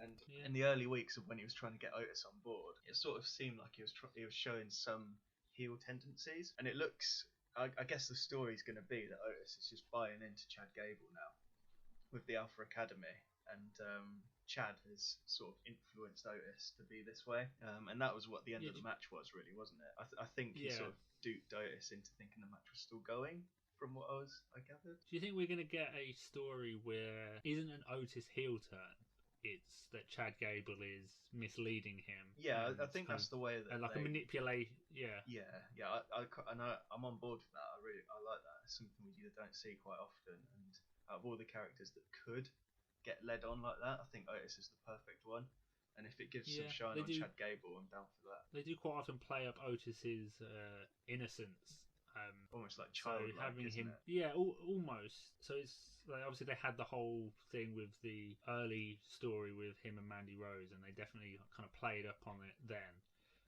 And in the early weeks of when he was trying to get Otis on board, it sort of seemed like he was showing some heel tendencies. And it looks, I guess the story's going to be that Otis is just buying into Chad Gable now with the Alpha Academy. And Chad has sort of influenced Otis to be this way. And that was what the end of the match was, really, wasn't it? I think he sort of duped Otis into thinking the match was still going. From what I gathered. Do you think we're going to get a story where isn't an Otis heel turn? It's that Chad Gable is misleading him. Yeah, I think that's the way that a manipulate. Yeah. I'm on board with that. I like that. It's something we don't see quite often. And out of all the characters that could get led on like that, I think Otis is the perfect one. And if it gives some shine on Chad Gable, I'm down for that. They do quite often play up Otis's innocence. Almost like childlike, having him, almost. So it's like, obviously they had the whole thing with the early story with him and Mandy Rose, and they definitely kind of played up on it then.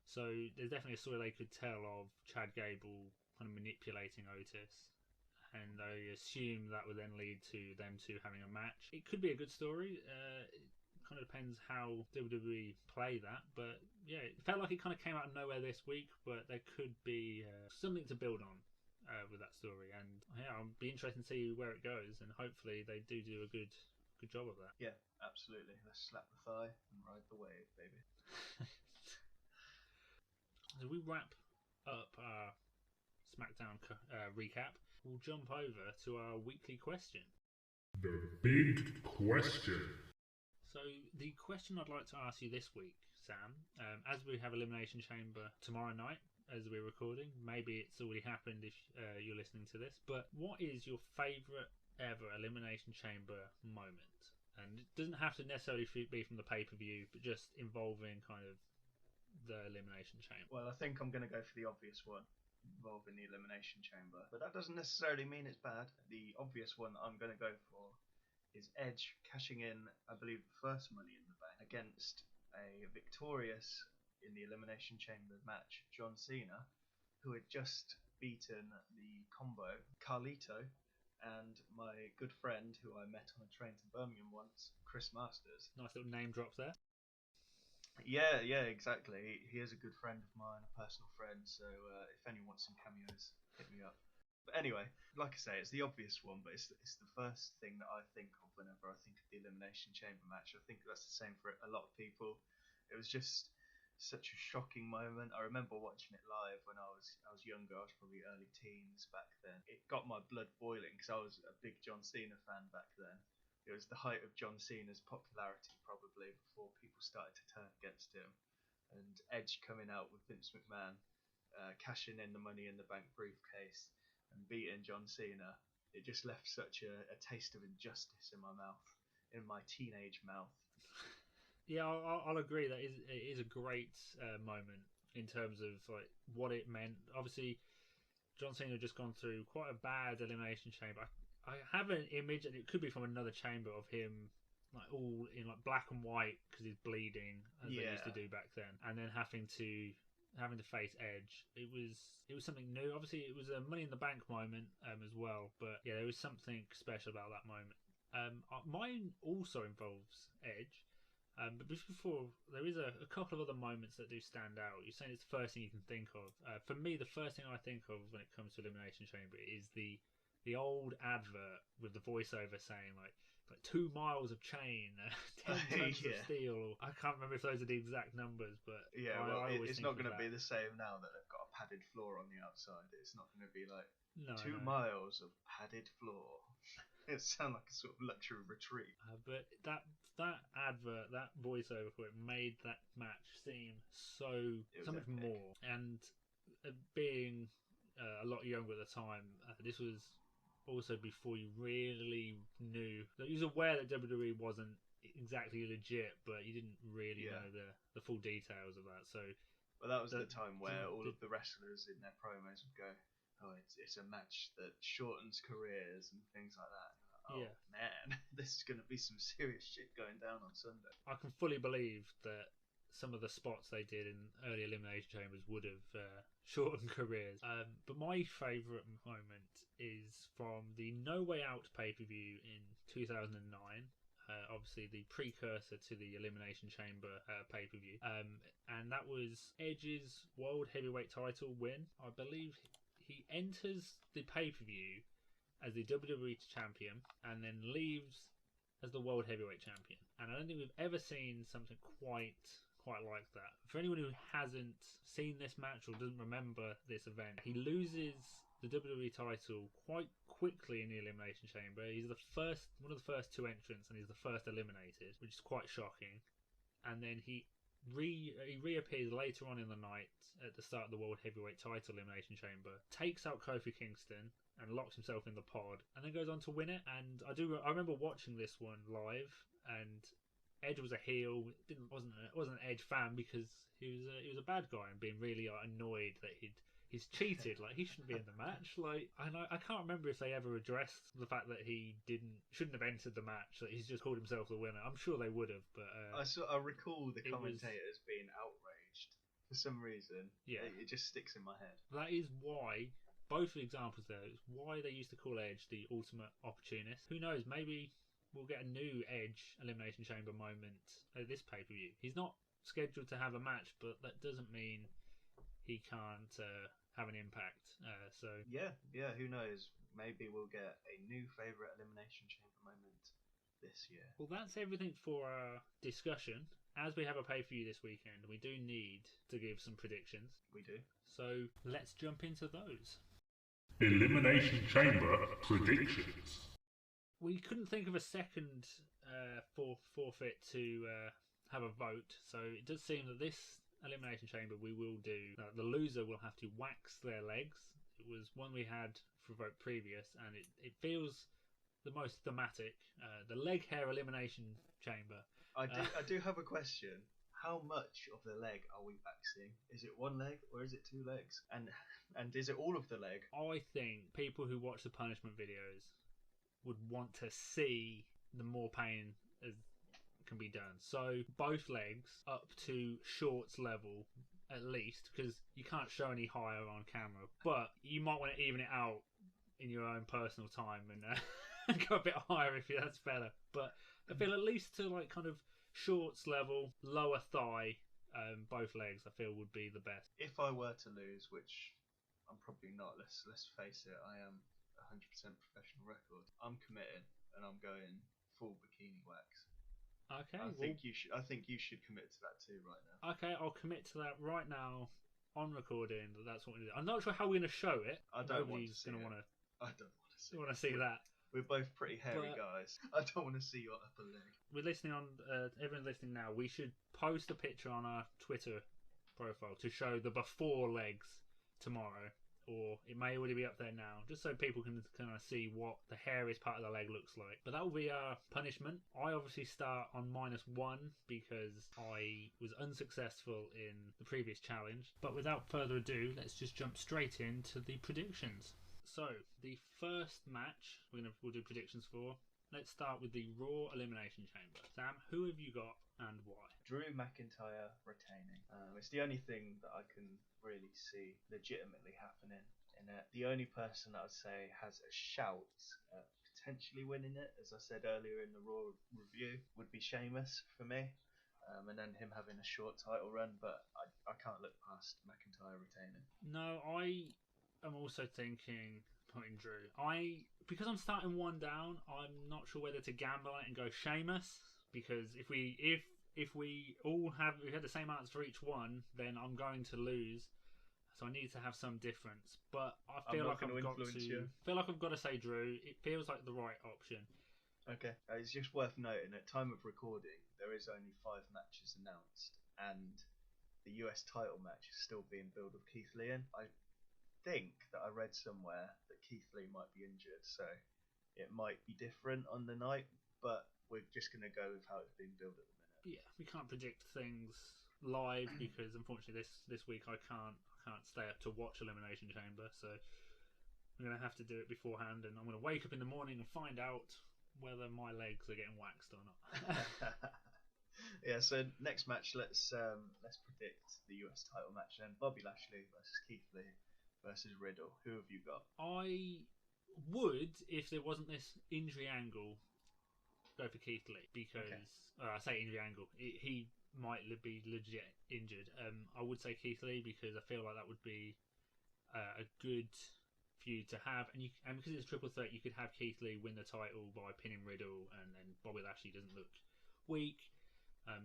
So there's definitely a story they could tell of Chad Gable kind of manipulating Otis, and I assume that would then lead to them two having a match. It could be a good story. It kind of depends how WWE play that, but yeah, it felt like it kind of came out of nowhere this week, but there could be something to build on with that story, and I'll be interested to see where it goes, and hopefully they do a good job of that. Yeah, absolutely. Let's slap the thigh and ride the wave, baby. As we wrap up our SmackDown recap, we'll jump over to our weekly question. The big question. So the question I'd like to ask you this week, Sam, as we have Elimination Chamber tomorrow night, as we're recording, maybe it's already happened if you're listening to this, but what is your favourite ever Elimination Chamber moment? And it doesn't have to necessarily be from the pay-per-view, but just involving kind of the Elimination Chamber. Well, I think I'm going to go for the obvious one, involving the Elimination Chamber, but that doesn't necessarily mean it's bad. The obvious one that I'm going to go for is Edge cashing in, I believe, the first Money in the Bank against a victorious in the Elimination Chamber match John Cena, who had just beaten the combo Carlito and my good friend who I met on a train to Birmingham once, Chris Masters. Nice little name drop there. Yeah, exactly. He is a good friend of mine, a personal friend, so if anyone wants some cameos, hit me up. But anyway, like I say, it's the obvious one, but it's the first thing that I think of whenever I think of the Elimination Chamber match. I think that's the same for a lot of people. It was just such a shocking moment. I remember watching it live when I was younger. I was probably early teens back then. It got my blood boiling because I was a big John Cena fan back then. It was the height of John Cena's popularity probably before people started to turn against him. And Edge coming out with Vince McMahon, cashing in the Money in the Bank briefcase and beating John Cena. It just left such a taste of injustice in my mouth, in my teenage mouth. Yeah, I'll agree that it is a great moment in terms of like what it meant. Obviously, John Cena had just gone through quite a bad elimination chamber. I have an image, and it could be from another chamber, of him like all in like black and white because he's bleeding, as they used to do back then, and then having to face Edge. It was something new. Obviously, it was a Money in the Bank moment as well, but yeah, there was something special about that moment. Mine also involves Edge. But just before, there is a couple of other moments that do stand out. You're saying it's the first thing you can think of. For me, the first thing I think of when it comes to Elimination Chamber is the old advert with the voiceover saying like 2 miles of chain, 10 tons of steel. I can't remember if those are the exact numbers, but yeah, it's not going to be the same now that they've got a padded floor on the outside. It's not going to be like 2 miles of padded floor. It sounds like a sort of luxury retreat. But that advert, that voiceover for it, made that match seem so much more. And being a lot younger at the time, this was also before you really knew. Like, you was aware that WWE wasn't exactly legit, but you didn't really know the full details of that. So, well, that was the time where all of the wrestlers in their promos would go, "Oh, it's a match that shortens careers and things like that." Oh man, this is going to be some serious shit going down on Sunday. I can fully believe that some of the spots they did in early Elimination Chambers would have shortened careers. But my favourite moment is from the No Way Out pay-per-view in 2009. Obviously the precursor to the Elimination Chamber pay-per-view. And that was Edge's World Heavyweight title win. I believe he enters the pay-per-view as the WWE champion and then leaves as the World Heavyweight champion. And I don't think we've ever seen something quite like that. For anyone who hasn't seen this match or doesn't remember this event, he loses the WWE title quite quickly in the Elimination Chamber. He's one of the first 2 entrants, and he's the first eliminated, which is quite shocking. And then he reappears later on in the night at the start of the World Heavyweight title Elimination Chamber, takes out Kofi Kingston and locks himself in the pod, and then goes on to win it. And I remember watching this one live, and Edge was a heel. wasn't an Edge fan because he was a bad guy and being really annoyed that he's cheated. Like, he shouldn't be in the match. Like, and I can't remember if they ever addressed the fact that he shouldn't have entered the match. That he's just called himself the winner. I'm sure they would have, but I recall the commentators being outraged for some reason. Yeah, it just sticks in my head. That is why. Both examples there is why they used to call Edge the ultimate opportunist. Who knows? Maybe we'll get a new Edge Elimination Chamber moment at this pay-per-view. He's not scheduled to have a match, but that doesn't mean he can't have an impact. So yeah, who knows? Maybe we'll get a new favourite Elimination Chamber moment this year. Well, that's everything for our discussion. As we have a pay-per-view this weekend, we do need to give some predictions. We do. So let's jump into those. Elimination Chamber predictions. We couldn't think of a second forfeit to have a vote, so it does seem that this Elimination Chamber we will do. The loser will have to wax their legs. It was one we had for a vote previous, and it feels the most thematic. The leg hair Elimination Chamber. I do have a question. How much of the leg are we waxing? Is it 1 leg or is it 2 legs? And is it all of the leg? I think people who watch the punishment videos would want to see the more pain as can be done. So both legs up to shorts level at least, because you can't show any higher on camera. But you might want to even it out in your own personal time and go a bit higher if that's better. But I feel at least to like kind of shorts level, lower thigh, both legs I feel would be the best. If I were to lose, which I'm probably not, let's face it, I am 100% professional record. I'm committed and I'm going full bikini wax. Okay. I think you should commit to that too right now. Okay, I'll commit to that right now on recording. That's what we're going to do. I'm not sure how we're going to show it. I don't want to see it. I don't want to see that. We're both pretty hairy guys. I don't want to see your upper leg. We're listening on. Everyone's listening now. We should post a picture on our Twitter profile to show the before legs tomorrow or it may already be up there now, just so people can kind of see what the hairiest part of the leg looks like. But that will be our punishment. I obviously start on -1 because I was unsuccessful in the previous challenge. But without further ado, let's just jump straight into the predictions. So the first match we'll do predictions for. Let's start with the Raw Elimination Chamber. Sam, who have you got and why? Drew McIntyre retaining. It's the only thing that I can really see legitimately happening in it. The only person that I'd say has a shout at potentially winning it, as I said earlier in the Raw review, would be Sheamus for me. And then him having a short title run, but I can't look past McIntyre retaining. No, I am also thinking putting Drew. Because I'm starting one down, I'm not sure whether to gamble on it and go Sheamus, because if we all had the same answer for each one, then I'm going to lose. So I need to have some difference. But I feel like I've got to say Drew. It feels like the right option. Okay, it's just worth noting at time of recording there is only 5 matches announced, and the US title match is still being billed with Keith Lee in. I think that I read somewhere that Keith Lee might be injured, so it might be different on the night, but we're just going to go with how it's being billed at the minute. Yeah, we can't predict things live because unfortunately this week I can't stay up to watch Elimination Chamber, so I'm going to have to do it beforehand, and I'm going to wake up in the morning and find out whether my legs are getting waxed or not. Yeah, so next match, let's predict the US title match then. Bobby Lashley versus Keith Lee versus Riddle. Who have you got? I would, if there wasn't this injury angle, go for Keith Lee, because I say injury angle, he might be legit injured. I would say Keith Lee because I feel like that would be a good feud to have, and because it's a triple threat, you could have Keith Lee win the title by pinning Riddle, and then Bobby Lashley doesn't look weak.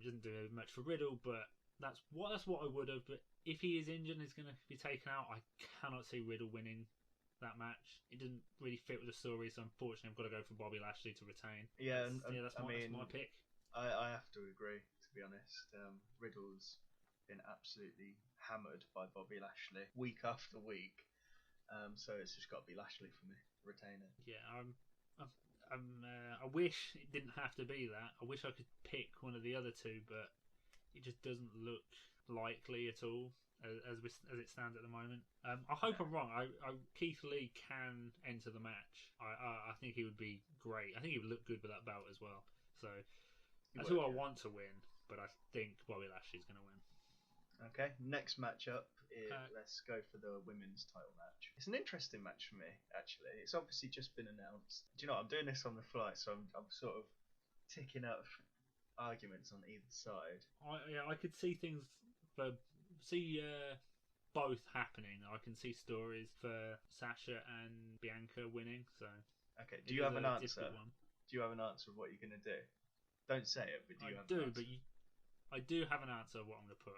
Doesn't do much for Riddle, but that's what I would have. But if he is injured and is going to be taken out, I cannot see Riddle winning that match. It doesn't really fit with the story, so unfortunately I've got to go for Bobby Lashley to retain. That's my pick. I have to agree, to be honest. Riddle's been absolutely hammered by Bobby Lashley week after week, so it's just got to be Lashley for me, retaining. Yeah, I wish it didn't have to be that. I wish I could pick one of the other two, but it just doesn't look likely at all as it stands at the moment. I hope I'm wrong. Keith Lee can enter the match. I think he would be great. I think he would look good with that belt as well. So that's who I want to win, but I think Bobby Lashley's going to win. Okay, next matchup is let's go for the women's title match. It's an interesting match for me, actually. It's obviously just been announced. Do you know what? I'm doing this on the fly, so I'm sort of ticking out arguments on either side. I could see things both happening. I can see stories for Sasha and Bianca winning. So okay, do you have an answer? Do you have an answer of what you're going to do? Don't say it, but do you have an answer? I do have an answer of what I'm going to put.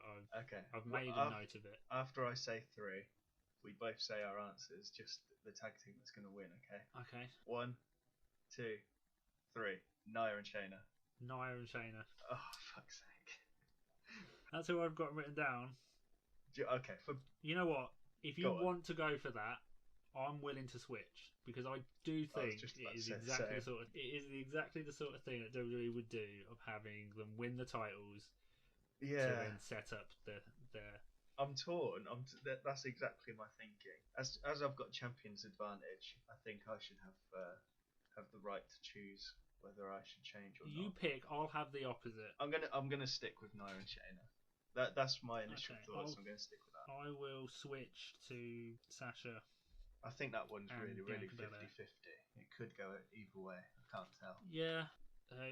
I've made a note of it. After I say 3, we both say our answers, just the tag team that's going to win, okay? Okay. 1, 2, 3. Nia and Shayna. Nia and Shayna. Oh, fuck's sake. That's who I've got written down. Okay. You know what? If you want to go for that, I'm willing to switch, because I do think it is exactly the sort of thing that WWE would do, of having them win the titles to then set up their... I'm torn. That's exactly my thinking. As I've got champion's advantage, I think I should have the right to choose whether I should change or not. You pick. I'll have the opposite. I'm gonna stick with Nia and Shayna. That's my initial thoughts. I'm gonna stick with that. I will switch to Sasha. I think that one's really 50-50. It could go either way. I can't tell. Yeah.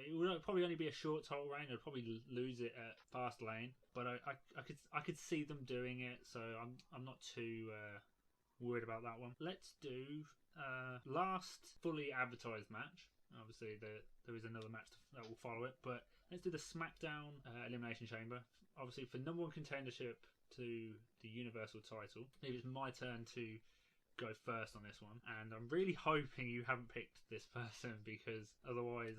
It would probably only be a short title reign. They'd probably lose it at Fastlane, but I could see them doing it, so I'm not too worried about that one. Let's do last fully advertised match. Obviously, there is another match that will follow it, but let's do the SmackDown Elimination Chamber. Obviously, for number 1 contendership to the Universal title. Maybe it's my turn to go first on this one, and I'm really hoping you haven't picked this person, because otherwise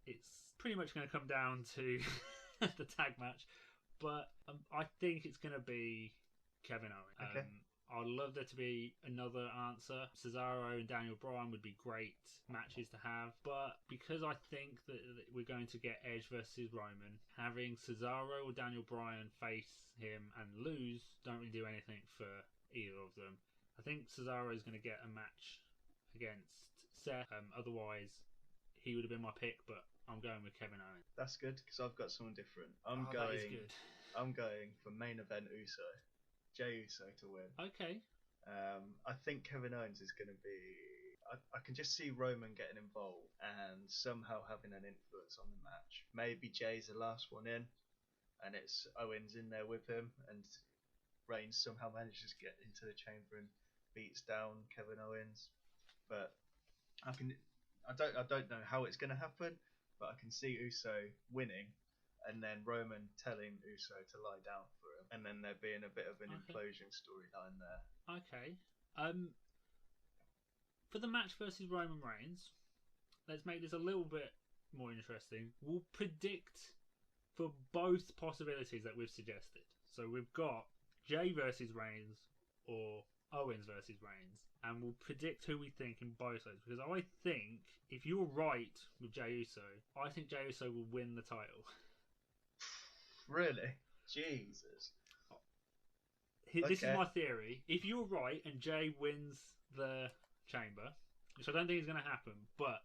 it's pretty much going to come down to the tag match. But I think it's going to be Kevin Owens. Okay. I'd love there to be another answer. Cesaro and Daniel Bryan would be great matches to have, but because I think that we're going to get Edge versus Roman, having Cesaro or Daniel Bryan face him and lose don't really do anything for either of them. I think Cesaro is going to get a match against Seth. Otherwise, he would have been my pick, but I'm going with Kevin Owens. That's good because I've got someone different. That is good. I'm going for main event Uso, Jey Uso to win. Okay. I think Kevin Owens is going to be. I can just see Roman getting involved and somehow having an influence on the match. Maybe Jay's the last one in, and it's Owens in there with him, and Reigns somehow manages to get into the chamber and beats down Kevin Owens. But I don't know how it's going to happen, but I can see Uso winning, and then Roman telling Uso to lie down for him, and then there being a bit of an implosion storyline there. Okay. For the match versus Roman Reigns, let's make this a little bit more interesting. We'll predict for both possibilities that we've suggested. So we've got Jey versus Reigns or Owens versus Reigns, and we'll predict who we think in both those. Because I think if you're right with Jey Uso, I think Jey Uso will win the title. Really? Jesus. This is my theory. If you're right and Jey wins the chamber, which I don't think is going to happen, but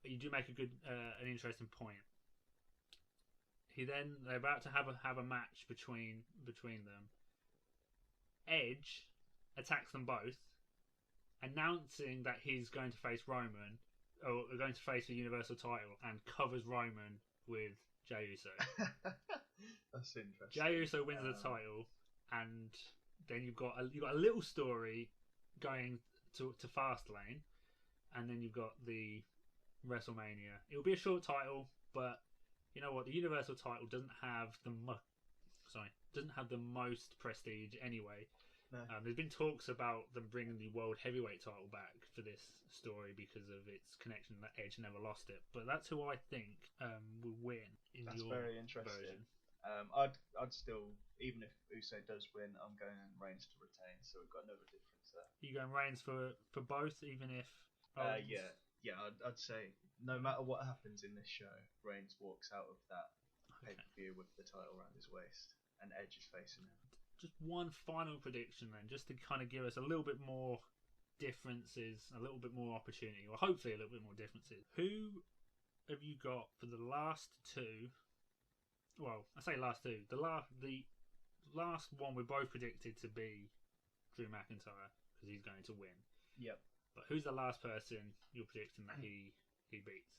you do make a good, an interesting point. They're about to have a match between them. Edge attacks them both, announcing that he's going to face Roman, or going to face the Universal title, and covers Roman with Jey Uso. That's interesting. Jey Uso wins the title, and then you've got a little story going to Fastlane, and then you've got the WrestleMania. It'll be a short title, but you know what? The Universal title doesn't have the most prestige anyway. No. There's been talks about them bringing the World Heavyweight title back for this story because of its connection that Edge never lost it. But that's who I think will win in that's your very interesting. version. I'd still, even if Uso does win, I'm going Reigns to retain. So we've got another difference there. You going Reigns for both, even if? Yeah. I'd say no matter what happens in this show, Reigns walks out of that pay-per-view with the title around his waist, and Edge is facing him. Just one final prediction then, just to kind of give us a little bit more differences, a little bit more opportunity, or hopefully a little bit more differences. Who have you got for the last two? Well, I say last two. The last one we're both predicted to be Drew McIntyre because he's going to win. Yep. But who's the last person you're predicting that he beats?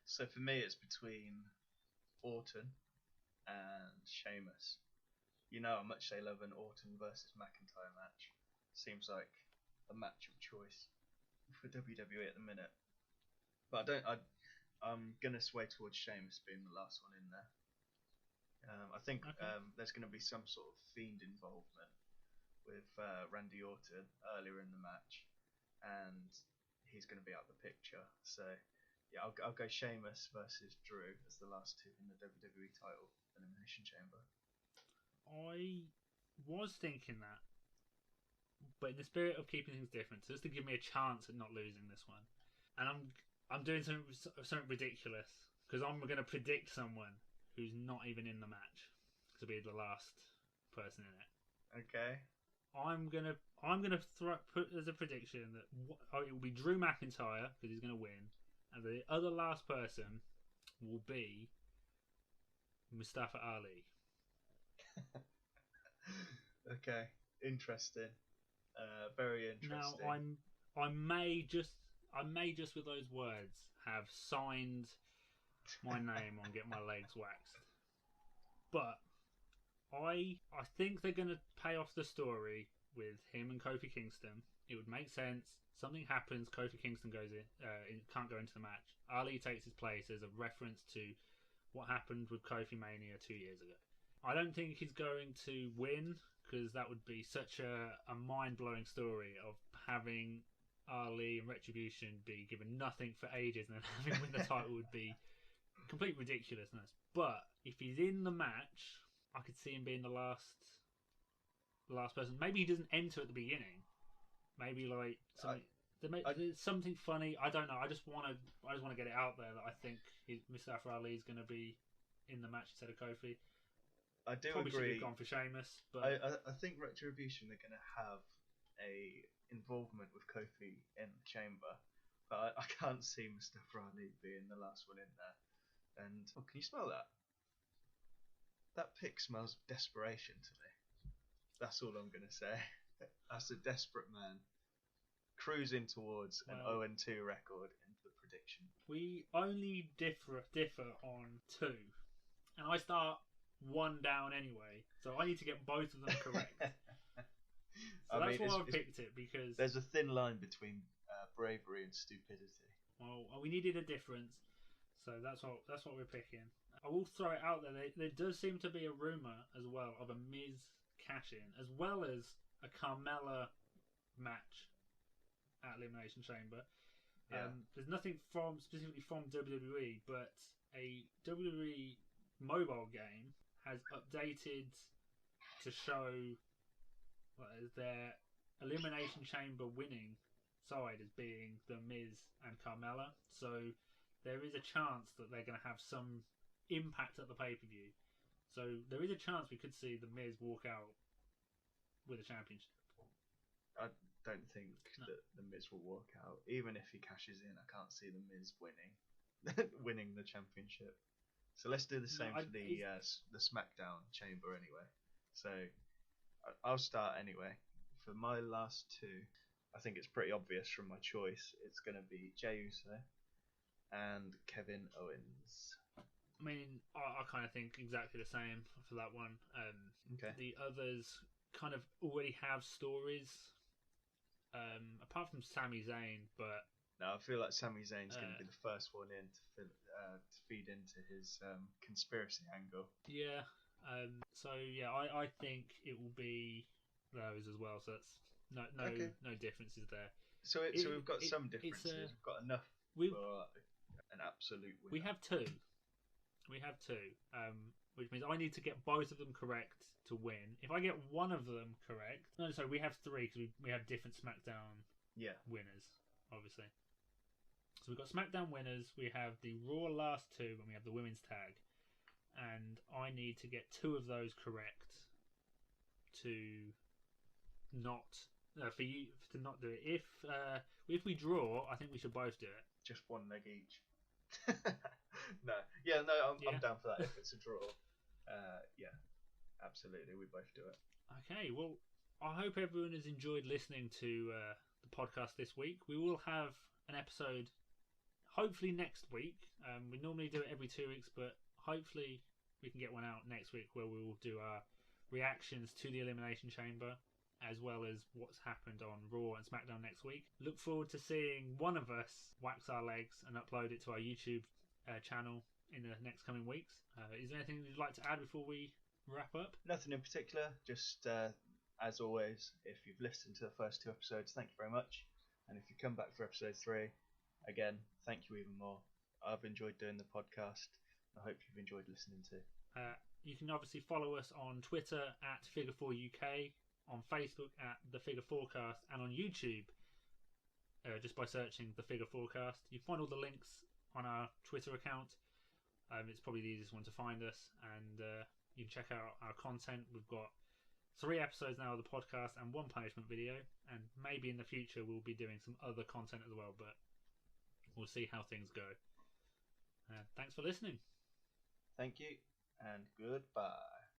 So for me, it's between Orton and Sheamus. You know how much they love an Orton versus McIntyre match. Seems like a match of choice for WWE at the minute. But I'm gonna sway towards Sheamus being the last one in there. I think there's going to be some sort of Fiend involvement with Randy Orton earlier in the match, and he's going to be out of the picture. So yeah, I'll go Sheamus versus Drew as the last two in the WWE title Elimination Chamber. I was thinking that, but in the spirit of keeping things different, just to give me a chance at not losing this one, and I'm doing something ridiculous because I'm going to predict someone who's not even in the match to be the last person in it. Okay. I'm gonna put as a prediction that it will be Drew McIntyre because he's gonna win, and the other last person will be Mustafa Ali. Okay, interesting. Very interesting. Now I may just with those words have signed my name on get my legs waxed, but I think they're going to pay off the story with him and Kofi Kingston. It would make sense. Something happens. Kofi Kingston goes can't go into the match. Ali takes his place as a reference to what happened with Kofi Mania 2 years ago. I don't think he's going to win because that would be such a mind-blowing story of having Ali and Retribution be given nothing for ages and then having win the title would be complete ridiculousness. But if he's in the match, I could see him being the last the last person. Maybe he doesn't enter at the beginning. Maybe like there's something funny. I don't know. I just want to get it out there that I think Mustafa Ali is going to be in the match instead of Kofi. I do Probably agree. Should have gone for Sheamus, but I think Retribution are going to have a involvement with Kofi in the chamber, but I can't see Mustafa Ali being the last one in there. And can you smell that? That pick smells of desperation to me. That's all I'm going to say. That's a desperate man cruising towards an 0-2 record into the prediction. We only differ on 2, and I start 1 down anyway, so I need to get both of them correct. So that's why I picked it, because there's a thin line between bravery and stupidity. Well, we needed a difference, so that's what we're picking. I will throw it out there. There does seem to be a rumor as well of a Miz cash-in, as well as a Carmella match at Elimination Chamber. Yeah. There's nothing specifically from WWE, but a WWE mobile game has updated to show their Elimination Chamber winning side as being the Miz and Carmella. So there is a chance that they're going to have some impact at the pay-per-view. So there is a chance we could see the Miz walk out with a championship. I don't think that the Miz will walk out. Even if he cashes in, I can't see the Miz winning the championship. So let's do the same for the SmackDown chamber anyway. So I'll start anyway. For my last 2, I think it's pretty obvious from my choice. It's going to be Jey Uso and Kevin Owens. I mean, I kind of think exactly the same for that one. Okay. The others kind of already have stories, apart from Sami Zayn, but... No, I feel like Sami Zayn's going to be the first one in to feed into his conspiracy angle. Yeah. I think it will be those as well. So that's no differences there. So we've got some differences. We've got enough for an absolute winner. We have two, which means I need to get both of them correct to win. If I get one of them correct, we have 3 because we have different SmackDown winners, obviously. So we've got SmackDown winners, we have the Raw last 2, and we have the women's tag. And I need to get 2 of those correct to not for you to not do it. If we draw, I think we should both do it. Just 1 leg each. I'm down for that. If it's a draw, absolutely, we both do it. Okay, well, I hope everyone has enjoyed listening to the podcast this week. We will have an episode hopefully next week. We normally do it every 2 weeks, but hopefully we can get one out next week where we will do our reactions to the Elimination Chamber, as well as what's happened on Raw and SmackDown next week. Look forward to seeing one of us wax our legs and upload it to our YouTube channel in the next coming weeks. Is there anything you'd like to add before we wrap up? Nothing in particular, just as always, if you've listened to the first 2 episodes, thank you very much. And if you come back for episode 3, again, thank you even more. I've enjoyed doing the podcast. I hope you've enjoyed listening too. You can obviously follow us on Twitter at Figure 4 UK, on Facebook at The Figure Fourcast, and on YouTube just by searching The Figure Fourcast. You can find all the links on our Twitter account. It's probably the easiest one to find us, and you can check out our content. We've got 3 episodes now of the podcast and 1 punishment video, and maybe in the future we'll be doing some other content as well, but we'll see how things go. Thanks for listening. Thank you, and goodbye.